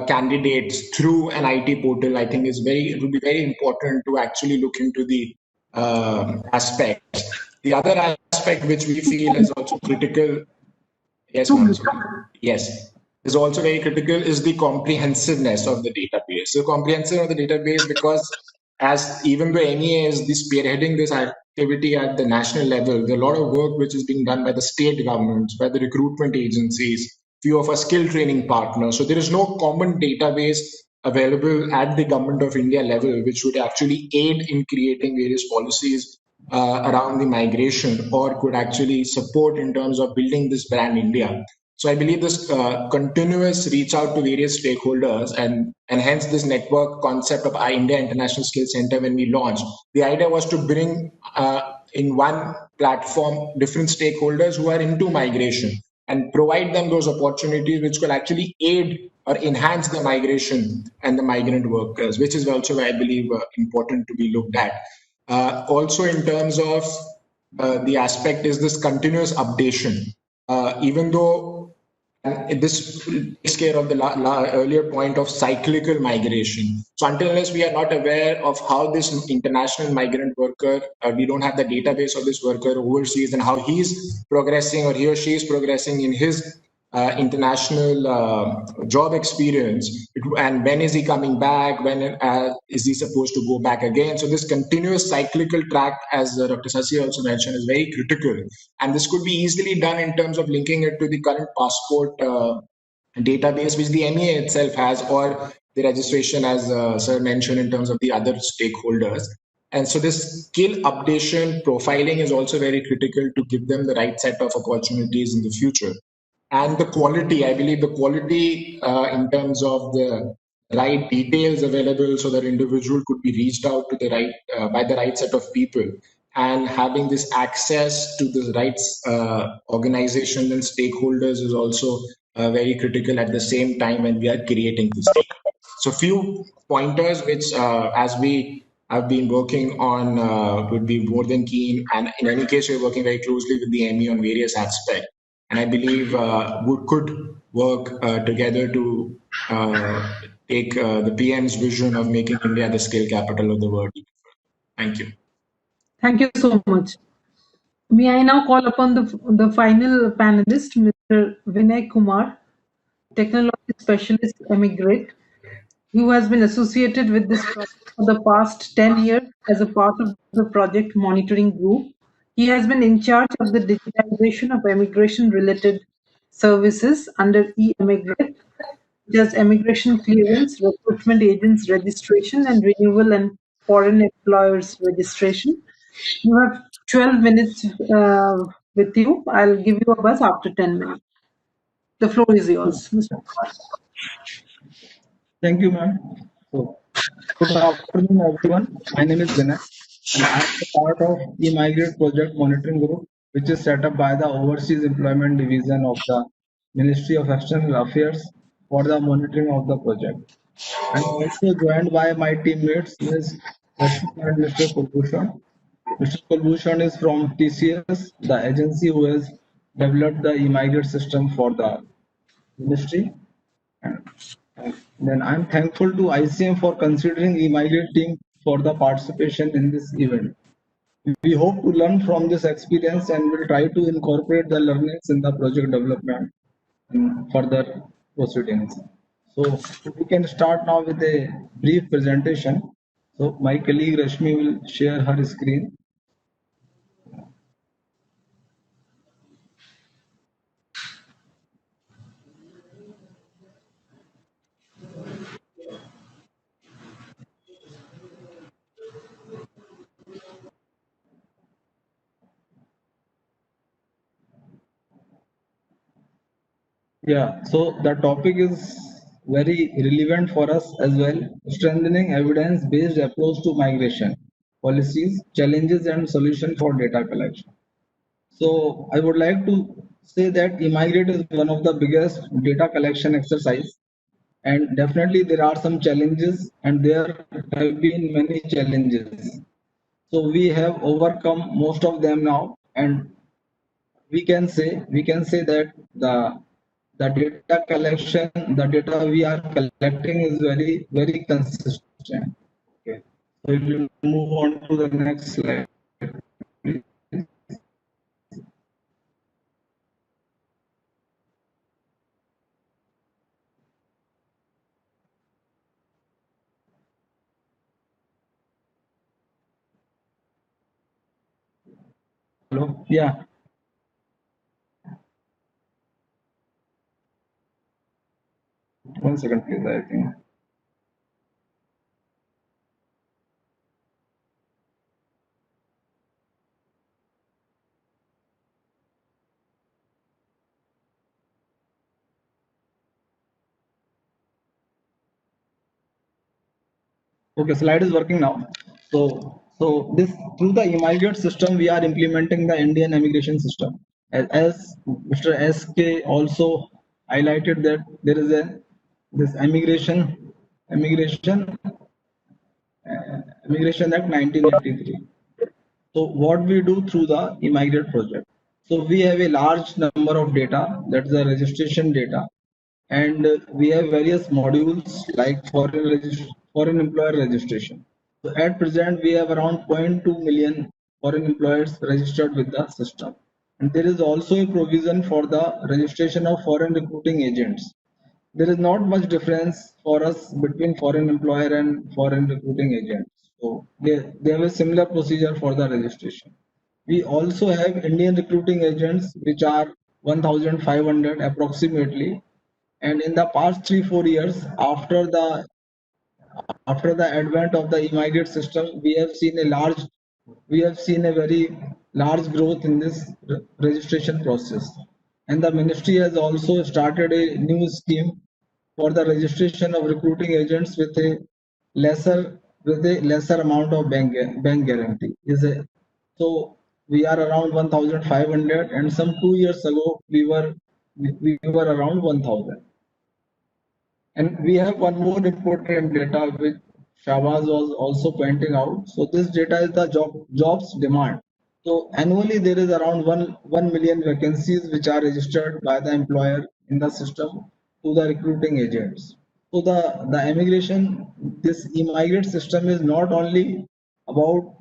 candidates through an IT portal? I think it would be very important to actually look into the aspects. The other aspect which we feel is also critical, yes, is also very critical, is the comprehensiveness of the database. So comprehensive of the database, because as even though MEA is spearheading this activity at the national level, there are a lot of work which is being done by the state governments, by the recruitment agencies, few of our skill training partners. So there is no common database available at the Government of India level, which would actually aid in creating various policies around the migration, or could actually support in terms of building this brand India. So I believe this continuous reach out to various stakeholders, and hence this network concept of India International Skills Center, when we launched, the idea was to bring in one platform different stakeholders who are into migration and provide them those opportunities which will actually aid or enhance the migration and the migrant workers, which is also, I believe, important to be looked at. Also in terms of the aspect is this continuous updation. Even though this takes care of the earlier point of cyclical migration. So until unless we are not aware of how this international migrant worker, we don't have the database of this worker overseas and how he's progressing or he or she is progressing in his international job experience, and when is he coming back, when is he supposed to go back again. So this continuous cyclical track, as Dr. Sasi also mentioned, is very critical, and this could be easily done in terms of linking it to the current passport database which the MEA itself has, or the registration, as sir mentioned, in terms of the other stakeholders. And so this skill updation profiling is also very critical to give them the right set of opportunities in the future. And the quality, I believe the quality in terms of the right details available so that individual could be reached out to the right by the right set of people, and having this access to the rights organizations and stakeholders is also very critical at the same time when we are creating this data. So few pointers which as we have been working on would be more than keen, and in any case we're working very closely with the ME on various aspects. And I believe we could work together to take the PM's vision of making India the skill capital of the world. Thank you. Thank you so much. May I now call upon the final panelist, Mr. Vinay Kumar, Technology Specialist Emigrate, who has been associated with this project for the past 10 years as a part of the project monitoring group. He has been in charge of the digitization of immigration-related services under e-Emigrate, which is immigration clearance, recruitment agents registration, and renewal and foreign employers registration. You have 12 minutes with you. I'll give you a buzz after 10 minutes. The floor is yours, Mr. Kumar. Thank you, ma'am. So, good afternoon, everyone. My name is Vinay, and I am a part of eMigrate Project Monitoring Group, which is set up by the Overseas Employment Division of the Ministry of External Affairs for the monitoring of the project. I'm also joined by my teammates, Ms. Rashmi and Mr. Kulbhushan. Mr. Kulbhushan is from TCS, the agency who has developed the eMigrate system for the ministry. And then I'm thankful to ICM for considering eMigrate team for the participation in this event. We hope to learn from this experience and will try to incorporate the learnings in the project development and further proceedings. So we can start now with a brief presentation. So my colleague Rashmi will share her screen. Yeah, so the topic is very relevant for us as well. Strengthening evidence-based approach to migration policies, challenges and solution for data collection. So I would like to say that eMigrate is one of the biggest data collection exercise, and definitely there are some challenges and there have been many challenges. So we have overcome most of them now, and we can say that the data collection, the data we are collecting is very consistent. Okay, so if you move on to the next slide. Hello, yeah. One second, please. I think. Okay, slide is working now. So this through the eMigrate system, we are implementing the Indian immigration system. As Mr. SK also highlighted that there is this Immigration Act 1983. So what we do through the eMigrate project. So we have a large number of data, that's the registration data, and we have various modules like foreign employer registration. So at present, we have around 0.2 million foreign employers registered with the system. And there is also a provision for the registration of foreign recruiting agents. There is not much difference for us between foreign employer and foreign recruiting agents. So they have a similar procedure for the registration. We also have Indian recruiting agents, which are 1,500 approximately. And in the past 3-4 years, after the advent of the eMigrate system, we have seen a very large growth in this registration process. And the ministry has also started a new scheme for the registration of recruiting agents with a lesser amount of bank guarantee. So we are around 1,500, and some 2 years ago we were around 1,000. And we have one more important data which Shahbaz was also pointing out. So this data is the jobs demand. So annually there is around 1 million vacancies which are registered by the employer in the system to the recruiting agents. So the this eMigrate system is not only about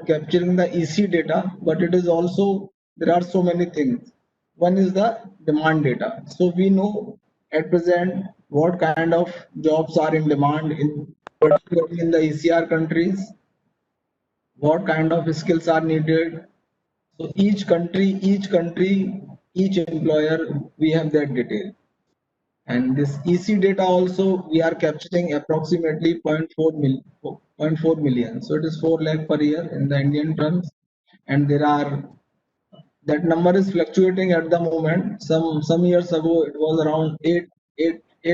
capturing the EC data, but it is also, there are so many things. One is the demand data. So we know at present what kind of jobs are in demand particularly in the ECR countries, what kind of skills are needed. So each employer, we have that detail. And this EC data also, we are capturing approximately 0.4 million. So it is 4 lakh per year in the Indian terms. And that number is fluctuating at the moment. Some years ago, it was around 8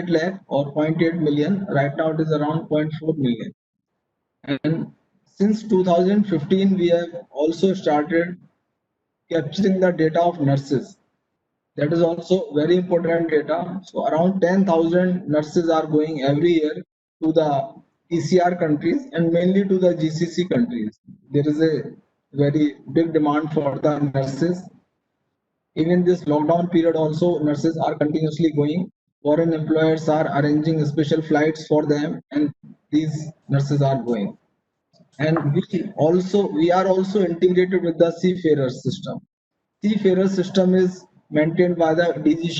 lakh or 0.8 million. Right now, it is around 0.4 million. And since 2015, we have also started capturing the data of nurses. That is also very important data. So around 10,000 nurses are going every year to the ECR countries and mainly to the GCC countries. There is a very big demand for the nurses. Even this lockdown period also, nurses are continuously going. Foreign employers are arranging special flights for them, and these nurses are going. And we are also integrated with the Seafarer system. Seafarer system is maintained by the DG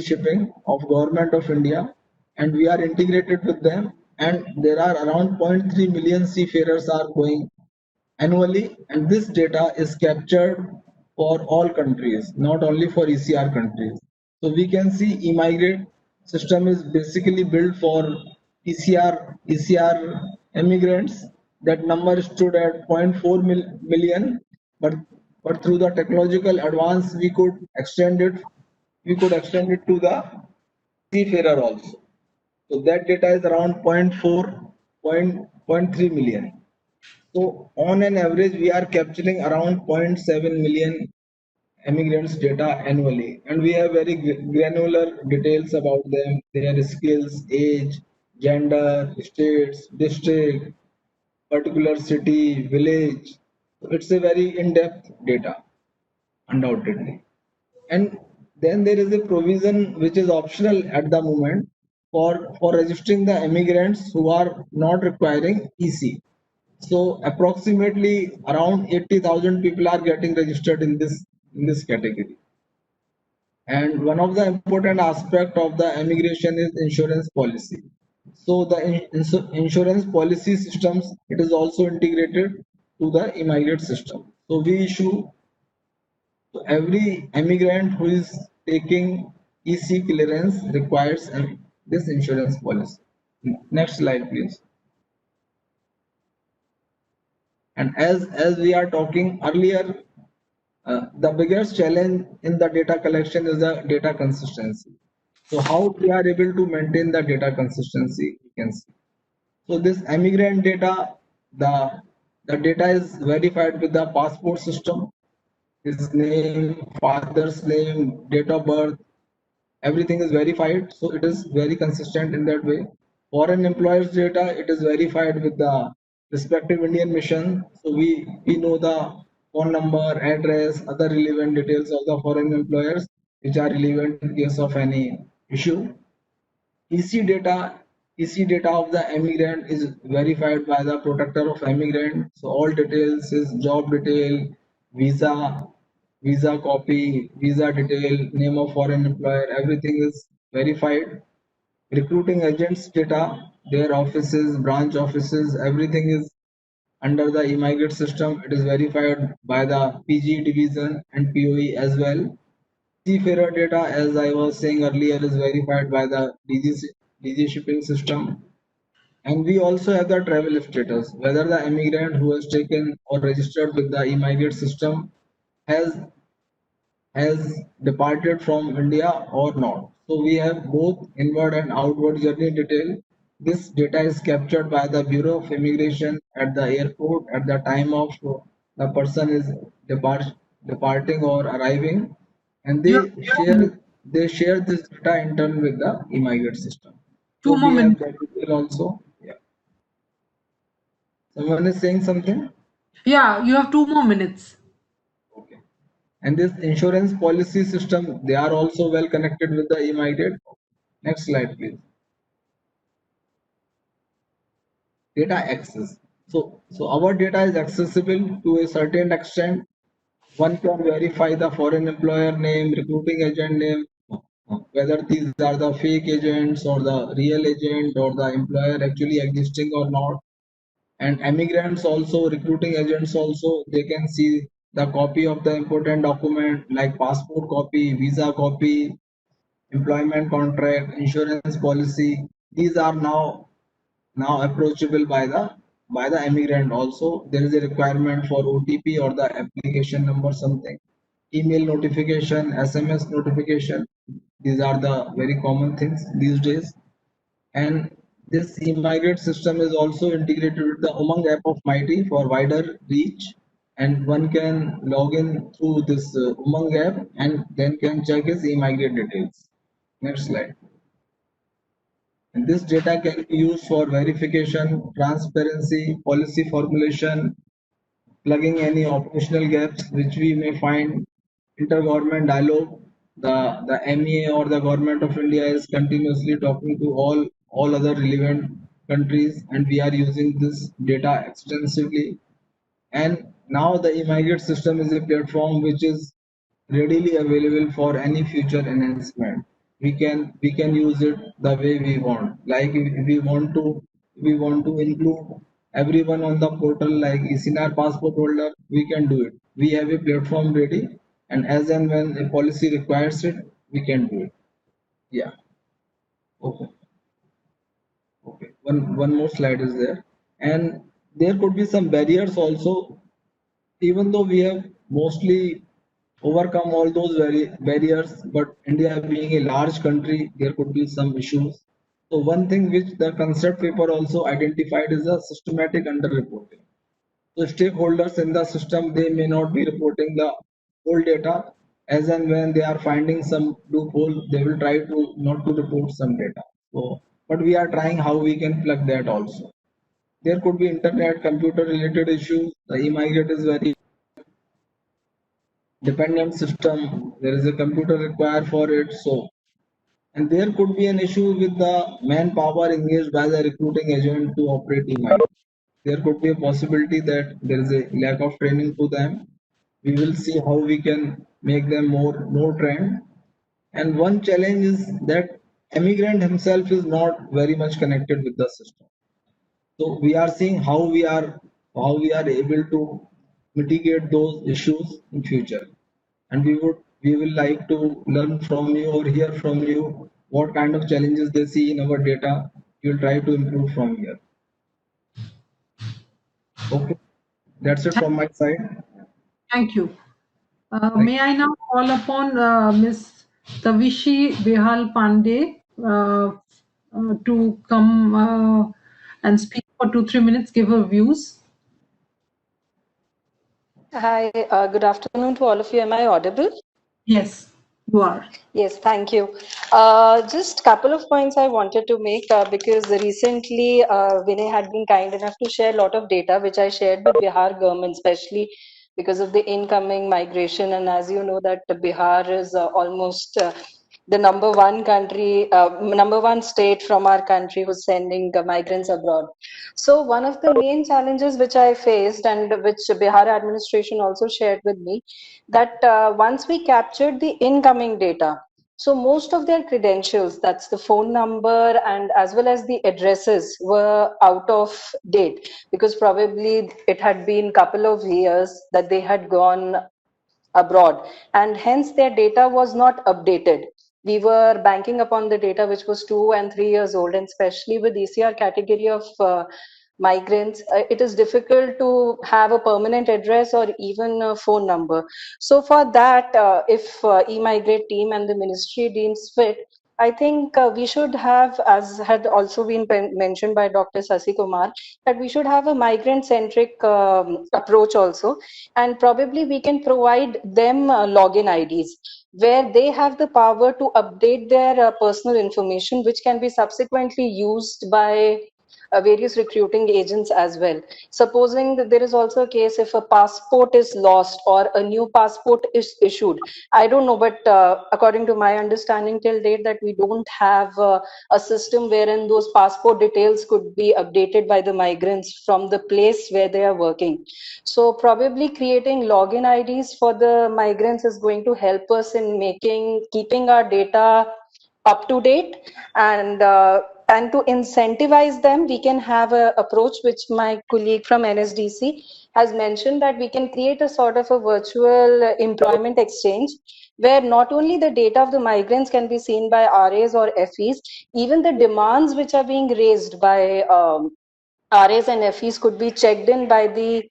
Shipping of Government of India, and we are integrated with them. And there are around 0.3 million seafarers are going annually, and this data is captured for all countries, not only for ECR countries. So we can see eMigrate system is basically built for ECR immigrants. That number stood at 0.4 million, but through the technological advance, we could extend it to the seafarer also. So that data is around 0.3 million. So on an average, we are capturing around 0.7 million immigrants data annually, and we have very granular details about them, their skills, age, gender, states, district, particular city, village. So it's a very in-depth data, undoubtedly. And then there is a provision which is optional at the moment for registering the immigrants who are not requiring EC. So approximately around 80,000 people are getting registered in this category. And one of the important aspect of the immigration is insurance policy. So the insurance policy systems, it is also integrated to the eMigrate system. So we issue, so every immigrant who is taking EC clearance requires this insurance policy. Next slide, please. And as we are talking earlier, the biggest challenge in the data collection is the data consistency. So how we are able to maintain the data consistency, you can see. So this immigrant data, the data is verified with the passport system, his name, father's name, date of birth, everything is verified. So it is very consistent in that way. Foreign employers data, it is verified with the respective Indian mission. So we know the phone number, address, other relevant details of the foreign employers which are relevant in case of any issue. EC data of the emigrant is verified by the protector of emigrant. So all details is job detail, visa copy, visa detail, name of foreign employer, everything is verified. Recruiting agents data, their offices, branch offices, everything is under the eMigrate system. It is verified by the PG division and POE as well. Seafarer data, as I was saying earlier, is verified by the DG shipping system. And we also have the travel status, whether the immigrant who has taken or registered with the eMigrate system has departed from India or not. So we have both inward and outward journey detail. This data is captured by the Bureau of Immigration at the airport at the time of the person is departing or arriving, and they share this data in turn with the eMigrate system. Two So more we have minutes. that detail also. Yeah. Someone is saying something? Yeah, you have 2 more minutes. Okay. And this insurance policy system, they are also well connected with the eMigrate. Next slide, please. Data access. So our data is accessible to a certain extent. One can verify the foreign employer name, recruiting agent name, whether these are the fake agents or the real agent or the employer actually existing or not. And immigrants also, recruiting agents also, they can see the copy of the important document like passport copy, visa copy, employment contract, insurance policy. These are now approachable by the immigrant also. There is a requirement for OTP or the application number something, email notification, SMS notification. These are the very common things these days. And this eMigrate system is also integrated with the Umang app of Mighty for wider reach. And one can log in through this Umang app and then can check his eMigrate details. Next slide. And this data can be used for verification, transparency, policy formulation, plugging any operational gaps which we may find, intergovernment dialogue. The MEA or the government of India is continuously talking to all other relevant countries, and we are using this data extensively. And now the eMigrate system is a platform which is readily available for any future enhancement. We can use it the way we want. Like if we want to include everyone on the portal like ECNR passport holder, we can do it. We have a platform ready, and as and when a policy requires it, we can do it. Yeah. Okay. Okay. One more slide is there, and there could be some barriers also. Even though we have mostly overcome all those barriers, but India being a large country, there could be some issues. So one thing which the concept paper also identified is a systematic underreporting. So stakeholders in the system, they may not be reporting the whole data. As and when they are finding some loophole, they will try to not to report some data. So, but we are trying how we can plug that also. There could be internet, computer related issues. The eMigrate is very dependent system. There is a computer required for it. So, and there could be an issue with the manpower engaged by the recruiting agent to operate eMigrate. There could be a possibility that there is a lack of training to them. We will see how we can make them more trained. And one challenge is that immigrant himself is not very much connected with the system. So we are seeing how we are able to mitigate those issues in future. And we will like to learn from you or hear from you what kind of challenges they see in our data. You'll try to improve from here. Okay, that's it from my side. Thank you. May I now call upon Ms. Tavishi Behal Pandey to come and speak for 2-3 minutes, give her views. Hi, good afternoon to all of you. Am I audible? Yes. You are. Yes, thank you. Just couple of points I wanted to make because recently Vinay had been kind enough to share a lot of data which I shared with Bihar government, especially because of the incoming migration. And as you know that Bihar is almost the number one state from our country who's sending migrants abroad. So one of the main challenges which I faced and which Bihar administration also shared with me, that once we captured the incoming data, so most of their credentials, that's the phone number and as well as the addresses, were out of date because probably it had been couple of years that they had gone abroad, and hence their data was not updated. We were banking upon the data which was 2 and 3 years old, and especially with ECR category of migrants, it is difficult to have a permanent address or even a phone number. So for that, if e-migrate team and the ministry deems fit, I think we should have, as had also been mentioned by Dr. Sasi Kumar, that we should have a migrant-centric approach also, and probably we can provide them login IDs where they have the power to update their personal information, which can be subsequently used by various recruiting agents as well. Supposing that there is also a case if a passport is lost or a new passport is issued. I don't know, but according to my understanding till date that we don't have a system wherein those passport details could be updated by the migrants from the place where they are working. So probably creating login IDs for the migrants is going to help us in keeping our data up to date, and to incentivize them, we can have an approach which my colleague from NSDC has mentioned, that we can create a sort of a virtual employment exchange where not only the data of the migrants can be seen by RAs or FEs, even the demands which are being raised by RAs and FEs could be checked in by the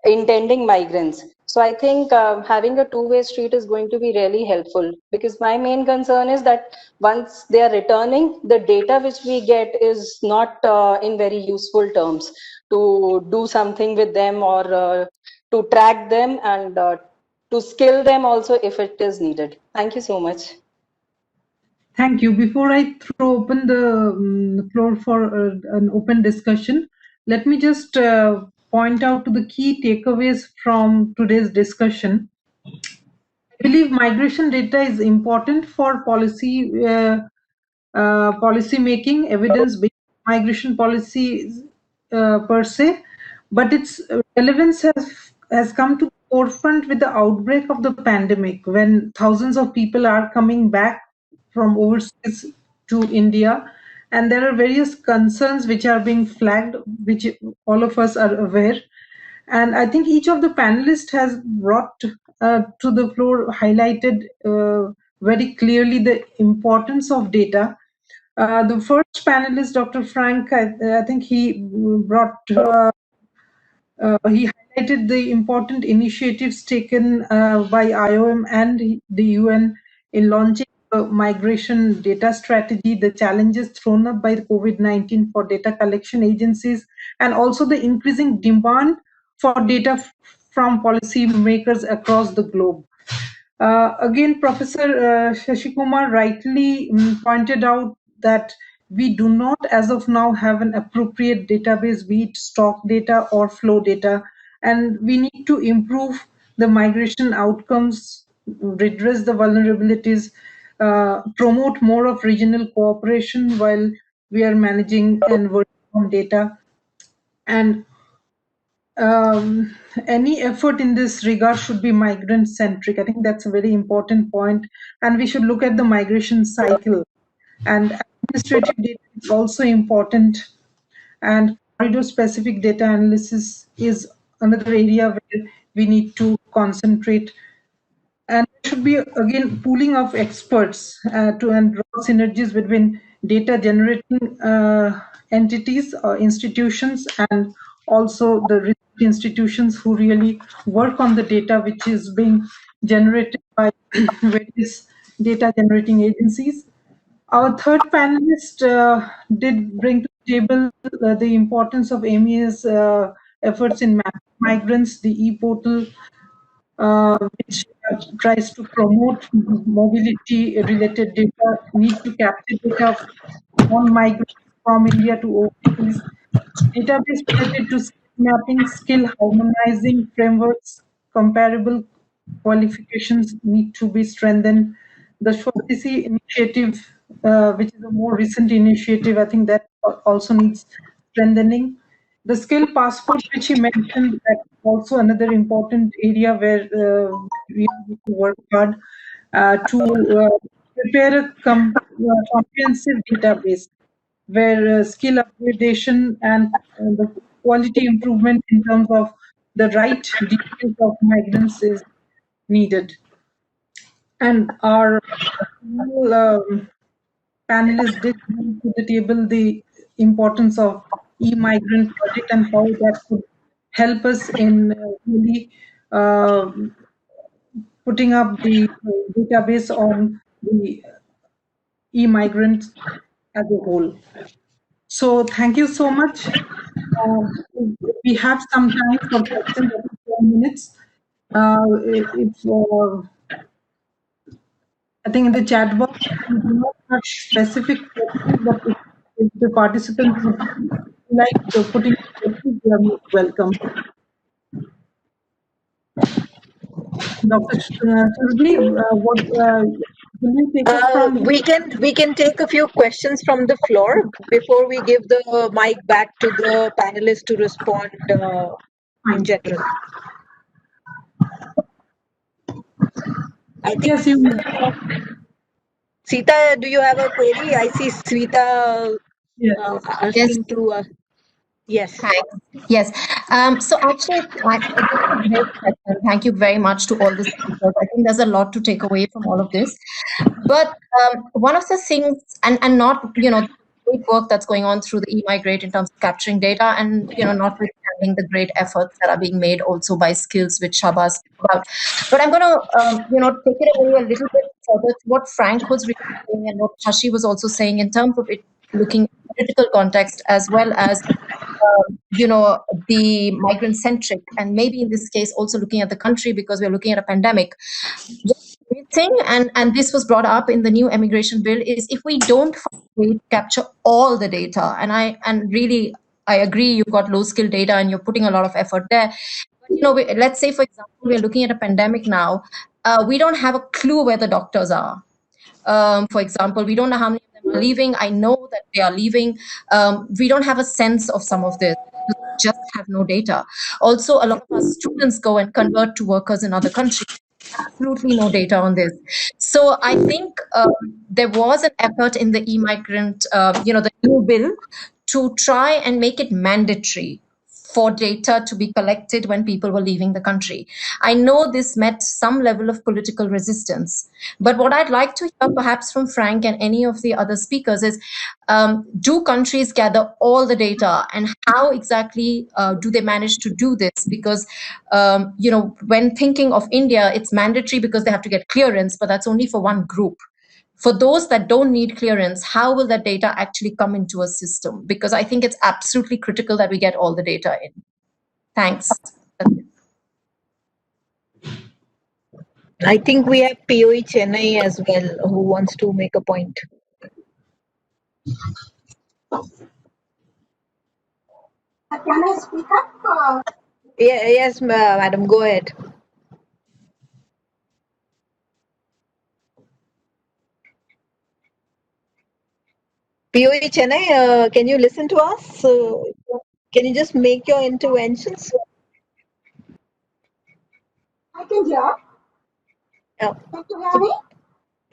intending migrants. So I think having a two-way street is going to be really helpful, because my main concern is that once they are returning, the data which we get is not in very useful terms to do something with them or to track them and to skill them also if it is needed. Thank you so much. Thank you. Before I throw open the floor for an open discussion, let me just point out to the key takeaways from today's discussion. I believe migration data is important for policy making, evidence-based migration policies per se, but its relevance has come to the forefront with the outbreak of the pandemic, when thousands of people are coming back from overseas to India, and there are various concerns which are being flagged, which all of us are aware. And I think each of the panelists has brought to the floor, highlighted very clearly the importance of data. The first panelist, Dr. Frank, I think he brought, he highlighted the important initiatives taken by IOM and the UN in launching a migration data strategy, the challenges thrown up by the COVID-19 for data collection agencies, and also the increasing demand for data from policymakers across the globe. Again, Professor Shashi Kumar rightly pointed out that we do not, as of now, have an appropriate database, be it stock data or flow data, and we need to improve the migration outcomes, redress the vulnerabilities, promote more of regional cooperation while we are managing and working on data. And any effort in this regard should be migrant centric. I think that's a very important point, and we should look at the migration cycle. And administrative data is also important, and corridor specific data analysis is another area where we need to concentrate. And there should be, again, pooling of experts to and draw synergies between data generating entities or institutions, and also the research institutions who really work on the data which is being generated by various data generating agencies. Our third panelist did bring to the table the importance of AMIA's efforts in migrants, the e-portal, which tries to promote mobility-related data, need to capture data on migrants from India to overseas, database related to skill mapping, skill harmonizing frameworks, comparable qualifications need to be strengthened. The Swasthisi initiative, which is a more recent initiative, I think that also needs strengthening. The skill passport, which he mentioned, that's also another important area where we need to work hard to prepare a comprehensive database where skill upgradation and the quality improvement in terms of the right details of migrants is needed. And our panelists did bring to the table the importance of e-migrant project and how that could help us in really putting up the database on the e-migrants as a whole. So thank you so much. We have some time for questions, 4 minutes. I think in the chat box, we do not have specific questions, but if the participants would like to put in questions, they are most welcome. Dr. Shurbi, what will you take it from? We can take a few questions from the floor before we give the mic back to the panelists to respond in general. I think Yes, you. Sita, do you have a query? I see Sita asking to. Yes. Thanks. Yes. So actually, this is a great question. Thank you very much to all the speakers. I think there's a lot to take away from all of this. But one of the things, and not, the great work that's going on through the eMigrate in terms of capturing data, and, notwithstanding the great efforts that are being made also by Skills, which Shahbaz spoke about. But I'm going to, take it away a little bit further to what Frank was really saying and what Shashi was also saying in terms of it looking at political context as well as the migrant centric, and maybe in this case also looking at the country because we're looking at a pandemic. The thing, and this was brought up in the new immigration bill, is if we don't capture all the data, and really I agree, you've got low skill data and you're putting a lot of effort there. But, let's say, for example, we're looking at a pandemic now. We don't have a clue where the doctors are. For example, we don't know how many of them are leaving. I know that they are leaving. We don't have a sense of some of this. We just have no data. Also, a lot of our students go and convert to workers in other countries. Absolutely no data on this. So I think there was an effort in the e-migrant, the new bill, to try and make it mandatory for data to be collected when people were leaving the country. I know this met some level of political resistance, but what I'd like to hear perhaps from Frank and any of the other speakers is, do countries gather all the data, and how exactly do they manage to do this? Because, when thinking of India, it's mandatory because they have to get clearance, but that's only for one group. For those that don't need clearance, how will that data actually come into a system? Because I think it's absolutely critical that we get all the data in. Thanks. I think we have POE Chennai as well, who wants to make a point. Can I speak up? Yes, madam, go ahead. POE Chennai, can you listen to us? Can you just make your interventions? I can hear. Yeah. Can you hear me?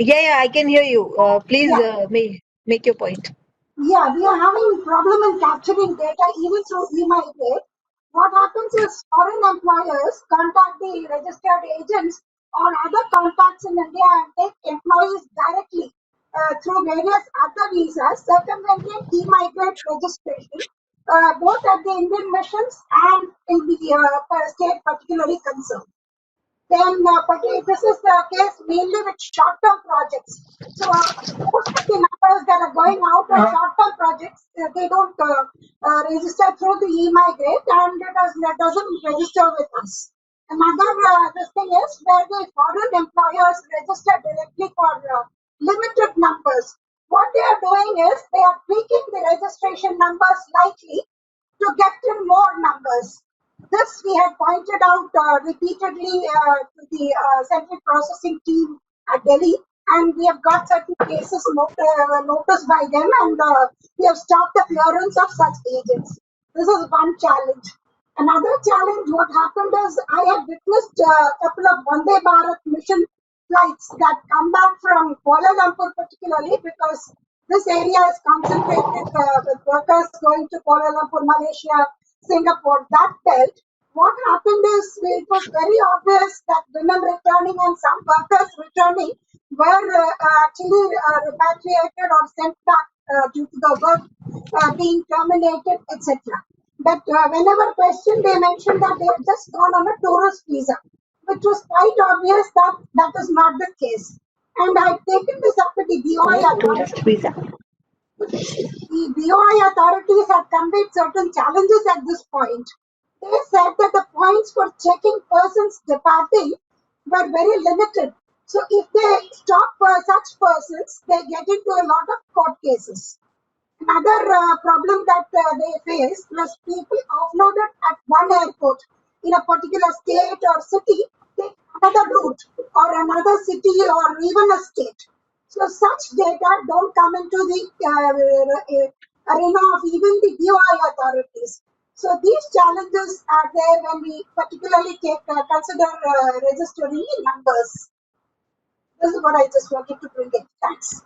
Yeah, I can hear you. Please make your point. Yeah, we are having problem in capturing data even through eMigrate. What happens is foreign employers contact the registered agents or other contacts in India and take employees directly through various other visas, circumventing eMigrate registration, both at the Indian missions and in the state particularly concerned. Then this is the case mainly with short-term projects. So most of the numbers that are going out on short-term projects, they don't register through the eMigrate, and that doesn't register with us. Another this thing is where the foreign employers register directly for limited numbers. What they are doing is they are tweaking the registration numbers slightly to get in more numbers. This we had pointed out repeatedly to the central processing team at Delhi, and we have got certain cases noticed by them, and we have stopped the clearance of such agents. This is one challenge. Another challenge, what happened is I have witnessed a couple of Vande Bharat mission flights that come back from Kuala Lumpur particularly because this area is concentrated with workers going to Kuala Lumpur, Malaysia, Singapore, that belt. What happened is it was very obvious that women returning and some workers returning were actually repatriated or sent back due to the work being terminated, etc. But whenever questioned, they mentioned that they had just gone on a tourist visa, which was quite obvious that that is not the case. And I've taken this up with the BOI authorities. The BOI authorities have conveyed certain challenges at this point. They said that the points for checking persons departing were very limited. So if they stop such persons, they get into a lot of court cases. Another problem that they faced was people offloaded at one airport in a particular state or city, take another route or another city or even a state. So such data don't come into the arena of even the BOI authorities. So these challenges are there when we particularly consider registering numbers. This is what I just wanted to bring in. Thanks.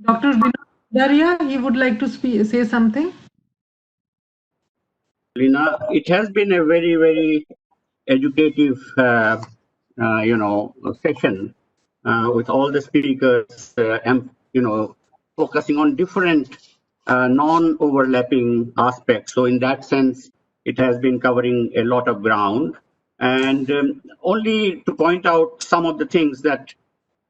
Dr. Vinod Daria, he would like to say something. Lina, it has been a very, very educative, session with all the speakers, focusing on different non-overlapping aspects. So in that sense, it has been covering a lot of ground. And only to point out some of the things that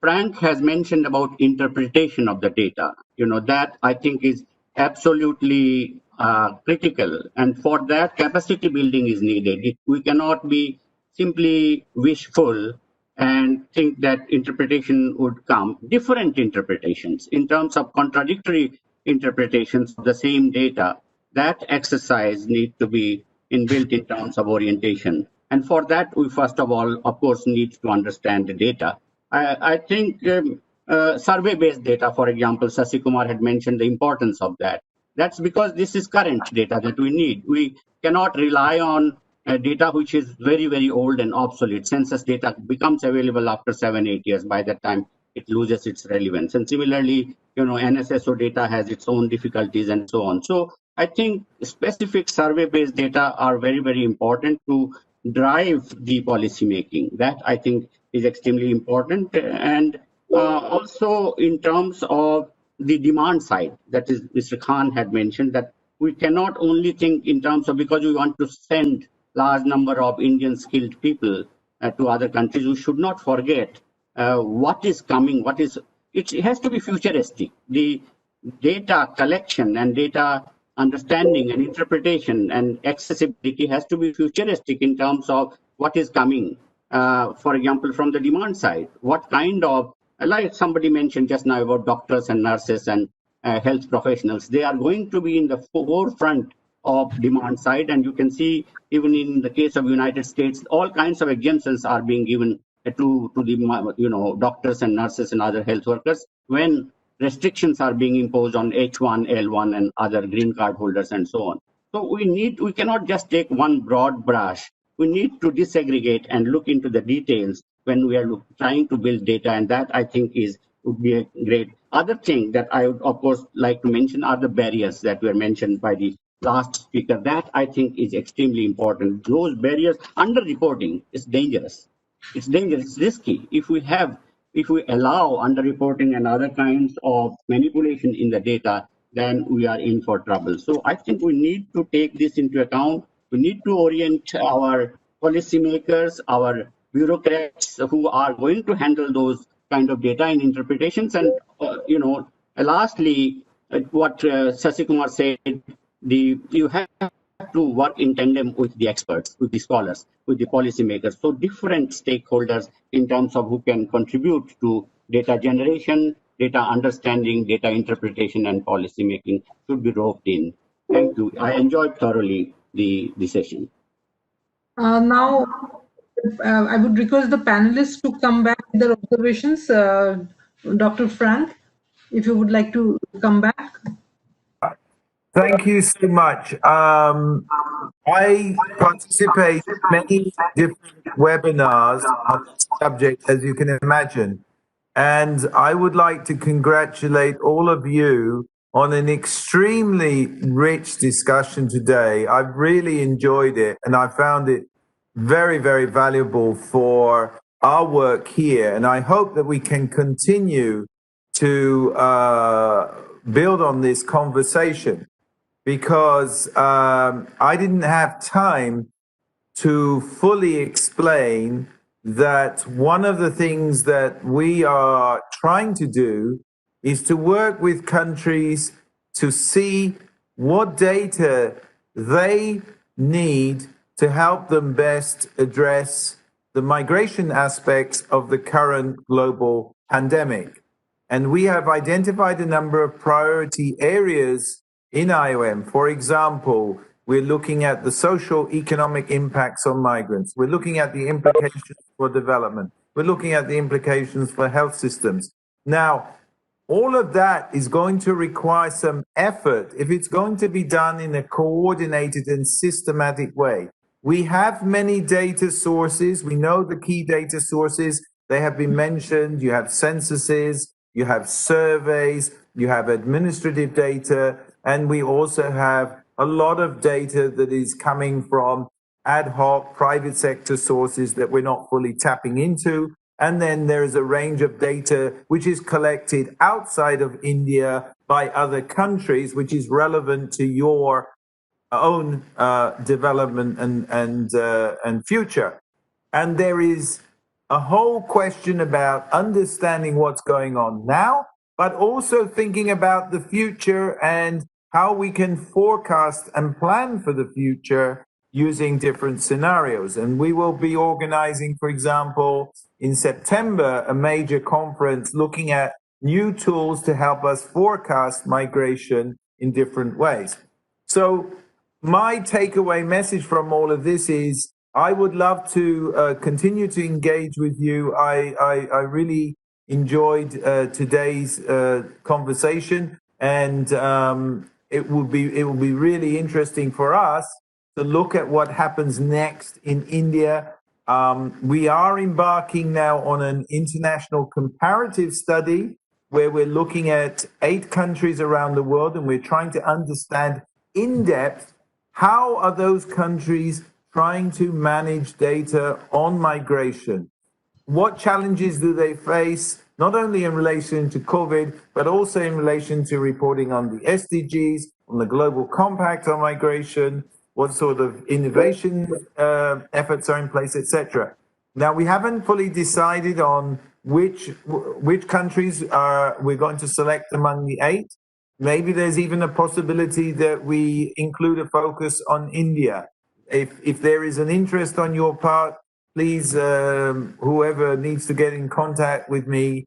Frank has mentioned about interpretation of the data, that I think is absolutely critical. And for that, capacity building is needed. We cannot be simply wishful and think that interpretation would come. Different interpretations in terms of contradictory interpretations of the same data, that exercise needs to be inbuilt in terms of orientation. And for that, we first of all, of course, need to understand the data. I think survey-based data, for example, Sasikumar had mentioned the importance of that. That's because this is current data that we need. We cannot rely on data which is very, very old and obsolete. Census data becomes available after 7-8 years. By that time, it loses its relevance. And similarly, NSSO data has its own difficulties and so on. So I think specific survey-based data are very, very important to drive the policy making. That I think is extremely important. And also in terms of the demand side, that is Mr. Khan had mentioned, that we cannot only think in terms of because we want to send large number of Indian skilled people to other countries, we should not forget what is coming, it has to be futuristic. The data collection and data understanding and interpretation and accessibility has to be futuristic in terms of what is coming. For example, from the demand side, what kind of, like somebody mentioned just now about doctors and nurses and health professionals, they are going to be in the forefront of demand side. And you can see even in the case of United States, all kinds of exemptions are being given to the doctors and nurses and other health workers when restrictions are being imposed on H1, L1 and other green card holders and so on. So we cannot just take one broad brush. We need to disaggregate and look into the details when we are trying to build data, and that I think would be a great. Other thing that I would of course like to mention are the barriers that were mentioned by the last speaker. That I think is extremely important. Those barriers, underreporting is dangerous. It's dangerous, it's risky. If we allow underreporting and other kinds of manipulation in the data, then we are in for trouble. So I think we need to take this into account. We need to orient our policymakers, our bureaucrats who are going to handle those kind of data and interpretations. And, lastly, what Sasikumar said, you have to work in tandem with the experts, with the scholars, with the policymakers. So different stakeholders in terms of who can contribute to data generation, data understanding, data interpretation, and policy making should be roped in. Thank you. I enjoyed thoroughly the session. Now, I would request the panelists to come back with their observations. Dr. Frank, if you would like to come back. Thank you so much. I participate in many different webinars on this subject, as you can imagine. And I would like to congratulate all of you on an extremely rich discussion today. I've really enjoyed it, and I found it very, very valuable for our work here. And I hope that we can continue to build on this conversation, because I didn't have time to fully explain that one of the things that we are trying to do is to work with countries to see what data they need to help them best address the migration aspects of the current global pandemic. And we have identified a number of priority areas in IOM. For example, we're looking at the social economic impacts on migrants. We're looking at the implications for development. We're looking at the implications for health systems. Now, all of that is going to require some effort if it's going to be done in a coordinated and systematic way. We have many data sources. We know the key data sources. They have been mentioned. You have censuses, you have surveys, you have administrative data, and we also have a lot of data that is coming from ad hoc private sector sources that we're not fully tapping into. And then there is a range of data which is collected outside of India by other countries, which is relevant to your own development and future. And there is a whole question about understanding what's going on now, but also thinking about the future and how we can forecast and plan for the future using different scenarios. And we will be organizing, for example, in September, a major conference looking at new tools to help us forecast migration in different ways. So my takeaway message from all of this is I would love to continue to engage with you. I really enjoyed today's conversation, and it will be really interesting for us to look at what happens next in India. We are embarking now on an international comparative study where we're looking at 8 countries around the world, and we're trying to understand in depth how are those countries trying to manage data on migration. What challenges do they face, not only in relation to COVID, but also in relation to reporting on the SDGs, on the Global Compact on migration, what sort of innovation efforts are in place, etc. Now, we haven't fully decided on which countries we're going to select among the 8. Maybe there's even a possibility that we include a focus on India. If there is an interest on your part, please, whoever needs to get in contact with me,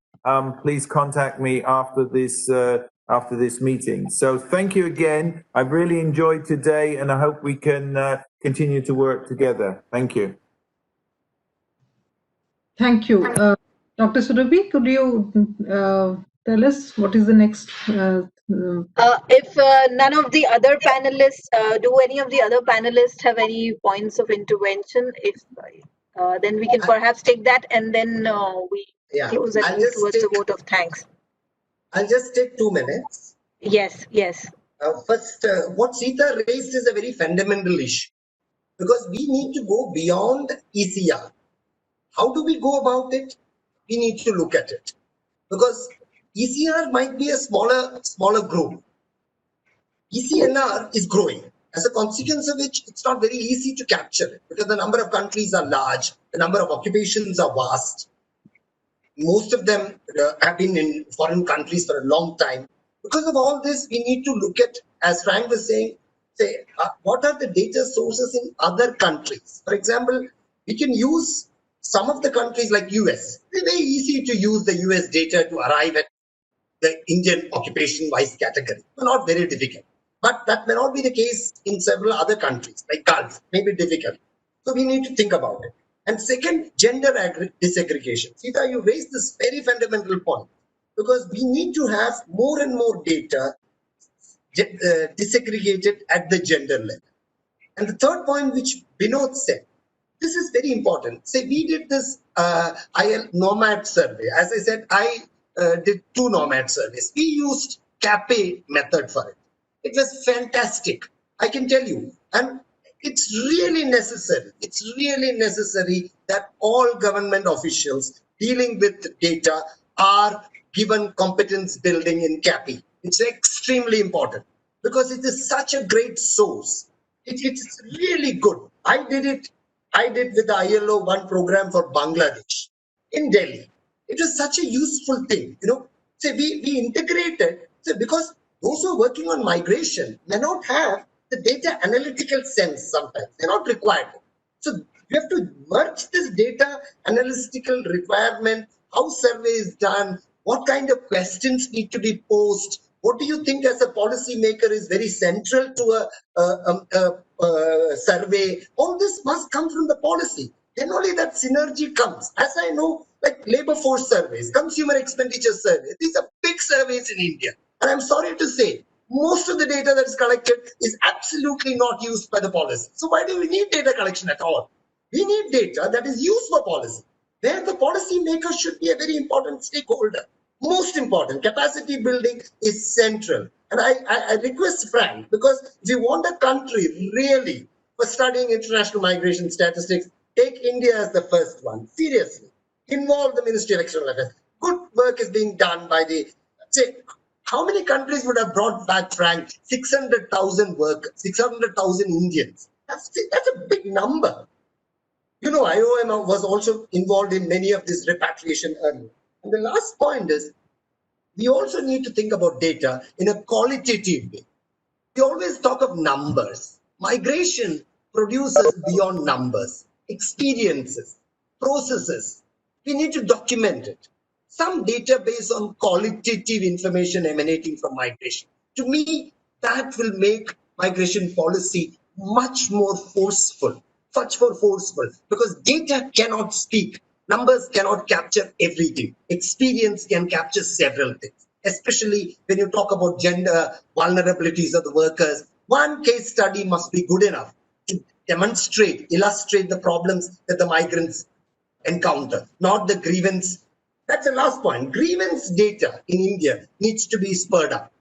please contact me after this meeting. So thank you again. I've really enjoyed today, and I hope we can continue to work together. Thank you. Thank you. Dr. Surabhi, could you tell us what is the next? If none of the other panelists, do any of the other panelists have any points of intervention? If then we can perhaps take that, and then we close and move towards the vote of thanks. I'll just take 2 minutes. Yes, yes. First, what Sita raised is a very fundamental issue, because we need to go beyond ECR. How do we go about it? We need to look at it, because ECR might be a smaller group. ECNR is growing, as a consequence of which it's not very easy to capture it, because the number of countries are large, the number of occupations are vast. Most of them have been in foreign countries for a long time. Because of all this, we need to look at, as Frank was saying, say, what are the data sources in other countries? For example, we can use some of the countries like US. It's very easy to use the US data to arrive at the Indian occupation-wise category. Not very difficult. But that may not be the case in several other countries, like Gulf, maybe difficult. So we need to think about it. And second, gender disaggregation. Sita, you raised this very fundamental point, because we need to have more and more data disaggregated at the gender level. And the third point, which Vinod said, this is very important. Say, we did this IL nomad survey. As I said, I did 2 nomad surveys. We used CAPE method for it. It was fantastic, I can tell you. And it's really necessary. It's really necessary that all government officials dealing with data are given competence building in CAPE. It's extremely important because it is such a great source. It's really good. I did with the ILO 1 program for Bangladesh in Delhi. It was such a useful thing, Say we integrated, because those who are working on migration may not have the data analytical sense sometimes. They're not required. So you have to merge this data analytical requirement, how survey is done, what kind of questions need to be posed. What do you think as a policy maker is very central to a survey? All this must come from the policy. Then only that synergy comes. As I know, like labor force surveys, consumer expenditure surveys, these are big surveys in India. And I'm sorry to say, most of the data that is collected is absolutely not used by the policy. So why do we need data collection at all? We need data that is used for policy, where the policy maker should be a very important stakeholder. Most important, capacity building is central. And I request Frank, because if you want a country really for studying international migration statistics, take India as the first one. Seriously, involve the Ministry of External Affairs. Good work is being done by how many countries would have brought back, Frank, 600,000 workers, 600,000 Indians? That's a big number. IOM was also involved in many of this repatriation earlier. And the last point is, we also need to think about data in a qualitative way. We always talk of numbers. Migration produces beyond numbers, experiences, processes. We need to document it. Some database on qualitative information emanating from migration. To me, that will make migration policy much more forceful, because data cannot speak. Numbers cannot capture everything. Experience can capture several things, especially when you talk about gender vulnerabilities of the workers. One case study must be good enough to illustrate the problems that the migrants encounter, not the grievance. That's the last point. Grievance data in India needs to be spurred up.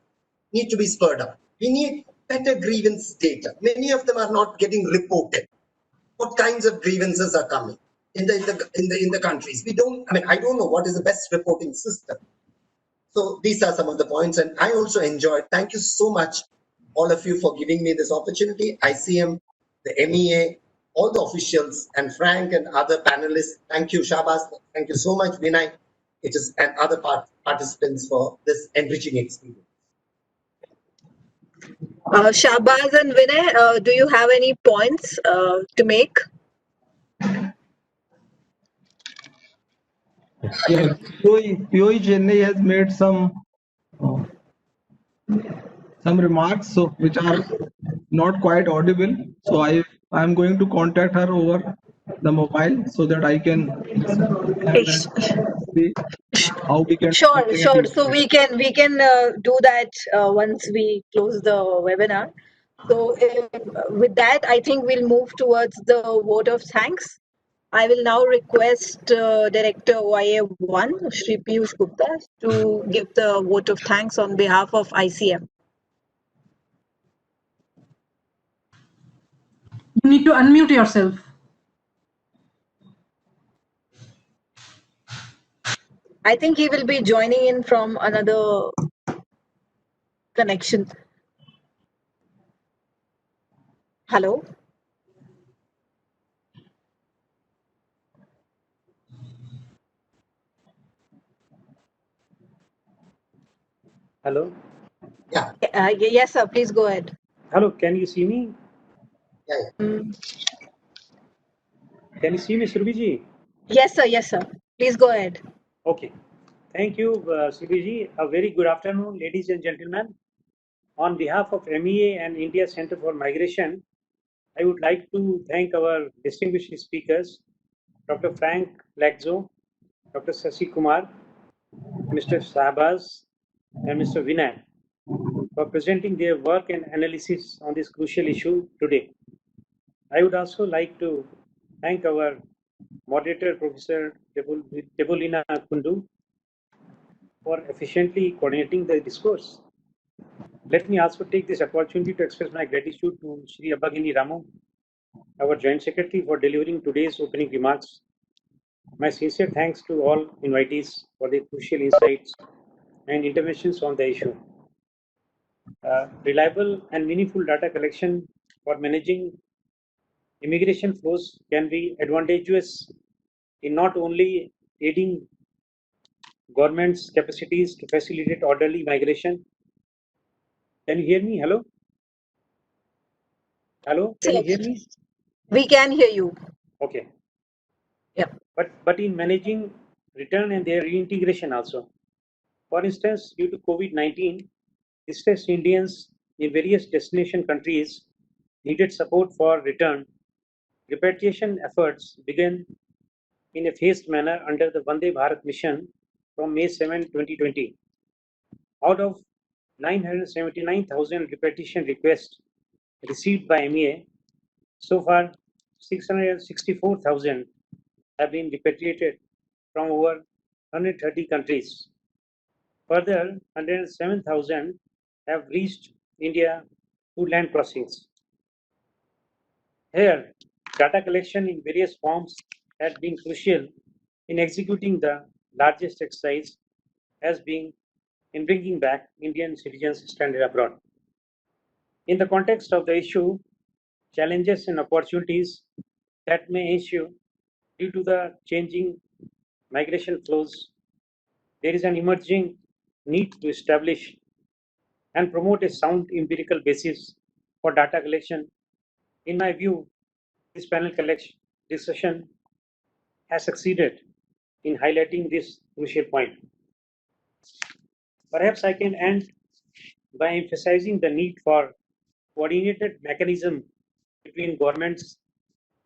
We need better grievance data. Many of them are not getting reported. What kinds of grievances are coming in the countries? I don't know what is the best reporting system. So these are some of the points, and I also enjoyed. Thank you so much, all of you, for giving me this opportunity. ICM, the MEA, all the officials, and Frank and other panelists. Thank you, Shabas. Thank you so much, Vinay. It is and other participants for this enriching experience. Shahbaz and Vinay, do you have any points to make? Yeah, POE Chennai has made some remarks, so which are not quite audible. So I am going to contact her over the mobile so that I can see how we can. Sure. So we can do that once we close the webinar. So with that, I think we'll move towards the vote of thanks. I will now request Director OIA1, Shri Piyush Gupta, to give the vote of thanks on behalf of ICM. You need to unmute yourself. I think he will be joining in from another connection. Hello? Hello? Yeah. Yes, sir. Please go ahead. Hello, can you see me? Mm. Can you see me, Surbhi? Yes, sir. Yes, sir. Please go ahead. Okay. Thank you, Surbhi. A very good afternoon, ladies and gentlemen. On behalf of MEA and India Center for Migration, I would like to thank our distinguished speakers, Dr. Frank Laxo, Dr. Sasi Kumar, Mr. Shahbaz, and Mr. Vinay for presenting their work and analysis on this crucial issue today. I would also like to thank our moderator, Professor Debolina Kundu, for efficiently coordinating the discourse. Let me also take this opportunity to express my gratitude to Shri Abhagini Ramu, our Joint Secretary, for delivering today's opening remarks. My sincere thanks to all invitees for their crucial insights and interventions on the issue. Reliable and meaningful data collection for managing immigration flows can be advantageous in not only aiding government's capacities to facilitate orderly migration. Can you hear me? Hello? Hello? Can you hear me? We can hear you. Okay. Yeah. But in managing return and their reintegration also. For instance, due to COVID-19, distressed Indians in various destination countries needed support for return. Repatriation efforts began in a phased manner under the Vande Bharat mission from May 7, 2020. Out of 979,000 repatriation requests received by MEA, so far 664,000 have been repatriated from over 130 countries. Further, 107,000 have reached India through land crossings. Here, data collection in various forms has been crucial in executing the largest exercise as being in bringing back Indian citizens stranded abroad. In the context of the issue, challenges and opportunities that may issue due to the changing migration flows, there is an emerging need to establish and promote a sound empirical basis for data collection. In my view, this panel discussion has succeeded in highlighting this crucial point. Perhaps I can end by emphasizing the need for coordinated mechanism between governments,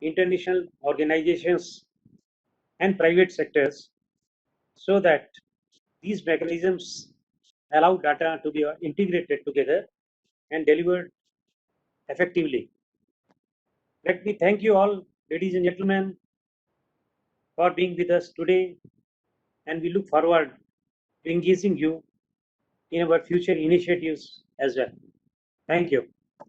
international organizations, and private sectors so that these mechanisms allow data to be integrated together and delivered effectively. Let me thank you all, ladies and gentlemen, for being with us today, and we look forward to engaging you in our future initiatives as well. Thank you.